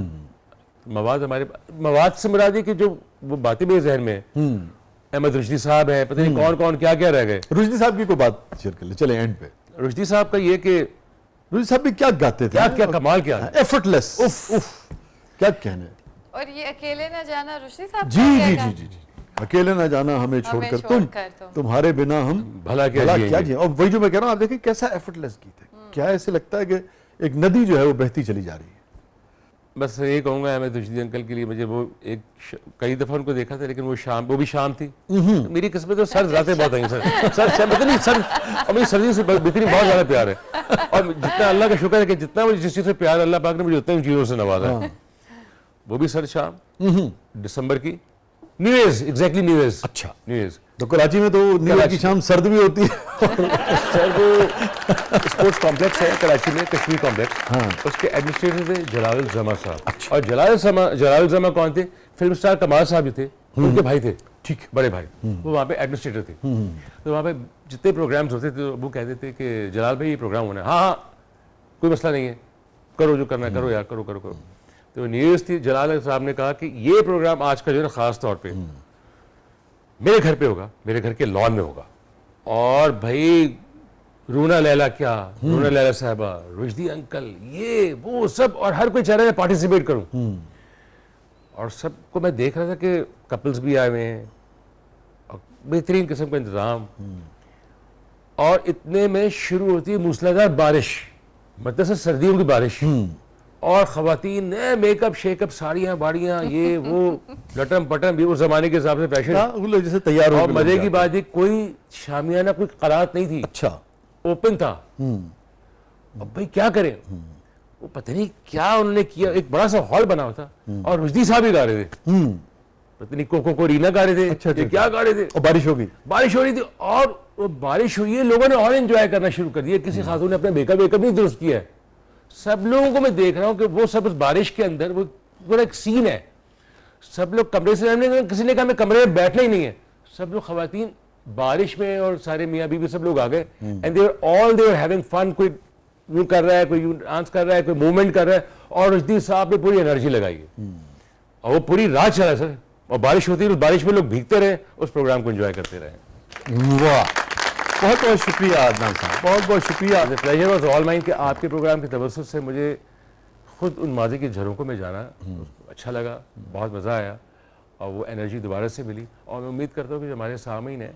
मवाद से मुराद है कि जो वो बातें मेरे जहन में है, अहमद रुश्दी साहब है, पता नहीं कौन कौन क्या क्या रह गए। रुश्दी साहब की कोई बात शेयर कर ले, चले एंड पे। रुश्दी साहब का ये कि रुश्दी साहब भी क्या गाते थे, क्या क्या कमाल क्या है, एफर्टलेस, उफ क्या कहने। और ये अकेले ना जाना रुश्दी साहब जी जी जी जी जी, अकेले ना जाना हमें छोड़कर तुम, तुम्हारे बिना हम भला क्या जिए। और वही जो मैं कह रहा हूँ, आप देखिए कैसा एफर्टलेस गीत है, क्या ऐसे लगता है कि एक नदी जो है वो बहती चली जा रही है। बस ये कहूँगा अहमद रुश्दी अंकल के लिए, मुझे वो कई दफ़ा उनको देखा था, लेकिन वो भी शाम थी। मेरी किस्मत तो सर्द रातें बहुत आई सर पता नहीं सर, और मेरी सर्दी से बिक्री बहुत ज़्यादा प्यार है। और जितना अल्लाह का शुक्र है कि जितना मुझे जिस चीज़ से प्यार अल्लाह पाक ने मुझे उतनी चीज़ों से नवाजा है। वो भी सर शाम दिसंबर की new years, exactly new years. अच्छा, न्यू ईयर्स तो कराची में तो न्यू ईयर की शाम सर्द भी होती है। सर वो स्पोर्ट्स कॉम्प्लेक्स है कराची में, कश्मीर कॉम्प्लेक्स, उसके एडमिनिस्ट्रेटर थे जलाल जमा साहब। और जलाल जमा कौन थे? फिल्म स्टार कमाल साहब थे, उनके भाई थे, ठीक बड़े भाई, वो वहाँ पे एडमिनिस्ट्रेटर थे। तो वहाँ पे जितने प्रोग्राम्स होते थे वो कहते थे कि जलाल भाई ये प्रोग्राम होना है, हाँ हाँ कोई मसला नहीं है, करो जो करना है करो यार, करो करो करो। तो न्यूज़ थी, जलाल साहब ने कहा कि ये प्रोग्राम आज का जो है ख़ास तौर पे मेरे घर पे होगा, मेरे घर के लॉन में होगा। और भाई रूना लैला क्या, रूना लैला साहबा, रुश्दी अंकल, ये वो सब, और हर कोई चाह रहा है पार्टिसिपेट करूं। और सबको मैं देख रहा था कि कपल्स भी आए हुए हैं और बेहतरीन किस्म का इंतज़ाम। और इतने में शुरू होती है मूसलाधार बारिश, मतलब से सर्दियों की बारिश, और ख़वातीन ने मेकअप शेकअप, साड़ियाँ बाड़ियाँ, ये वो लटम पटम, भी उस जमाने के हिसाब से फैशन जैसे तैयार हो। और मजे की बात है कोई शामियाना, कोई करात नहीं थी, अच्छा ओपन था। अब भाई क्या करें, वो पता नहीं क्या उन्होंने किया, एक बड़ा सा हॉल बना हुआ था और रुश्दी साहब ही गा रहे थे, पता नहीं कोको रीना गा रहे थे। अच्छा, ये क्या गा रहे थे। और बारिश हो गई, बारिश हो रही थी, और वो बारिश हुई है, लोगों ने और एंजॉय करना शुरू कर दिया। किसी खातून ने अपना मेकअप नहीं दुरुस्त किया है। सब लोगों को मैं देख रहा हूँ कि वो सब उस बारिश के अंदर, वो पूरा एक सीन है, सब लोग कमरे से, किसी ने कहा मैं कमरे में बैठना ही नहीं है, सब लोग खवातीन बारिश में, और सारे मियाँ बीवी सब लोग आ गए, and they were having fun. कोई यूं कर रहा है, कोई यूं डांस कर रहा है, कोई मूवमेंट कर रहा है, और रुश्दी साहब ने पूरी एनर्जी लगाई है और वो पूरी रात चला सर। और बारिश होती है, उस बारिश में लोग भीगते रहे, उस प्रोग्राम को एंजॉय करते रहे। वाह, बहुत बहुत शुक्रिया अदनान साहब, बहुत बहुत शुक्रिया। प्लेजर वॉज ऑल माइन कि आपके प्रोग्राम की तवज्जुह से मुझे खुद उन माजी के झरोकों में जाना अच्छा लगा, बहुत मज़ा आया, और वो एनर्जी दोबारा से मिली। और मैं उम्मीद करता हूँ कि जो हमारे सामीन हैं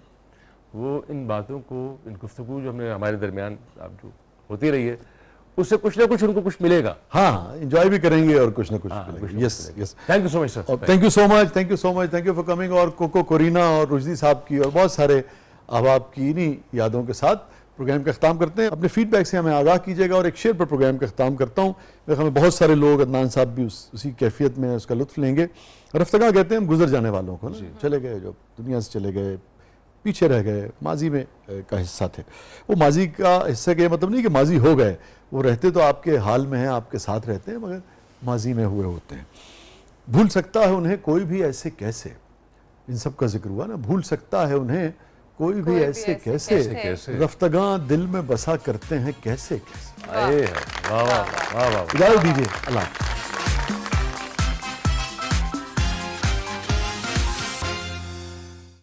वो इन बातों को, इन गुफ्तगू जो हमने हमारे दरमियान अब जो होती रही है, उससे कुछ ना कुछ उनको कुछ मिलेगा। हाँ, एंजॉय भी करेंगे और कुछ ना कुछ मिलेगा। Yes yes, thank you so much sir, thank you so much, thank you so much, thank you for coming. और कोको रीना और रुश्दी साहब की और बहुत सारे अहबाब की इन्हीं यादों के साथ प्रोग्राम का ख़त्म करते हैं। अपने फीडबैक से हमें आगाह कीजिएगा। और एक शेर पर प्रोग्राम का ख़त्म करता हूँ। मेरे ख्याल में बहुत सारे लोग, अदनान साहब भी उसी कैफियत में उसका लुत्फ़ लेंगे। रफ्तगा कहते हैं हम गुजर जाने वालों को, चले गए, जो दुनिया से चले गए, पीछे रह गए, माजी में का हिस्सा थे। वो माजी का हिस्से के मतलब नहीं कि माजी हो गए, वो रहते तो आपके हाल में हैं, आपके साथ रहते हैं, मगर माजी में हुए होते हैं। भूल सकता है उन्हें कोई भी ऐसे कैसे, इन सब का जिक्र हुआ ना, भूल सकता है उन्हें कोई भी ऐसे कैसे, रफ्तगां दिल में बसा करते हैं कैसे कैसे। वाह वाह वाह वाह, इजाज़त दीजिए, अल्लाह।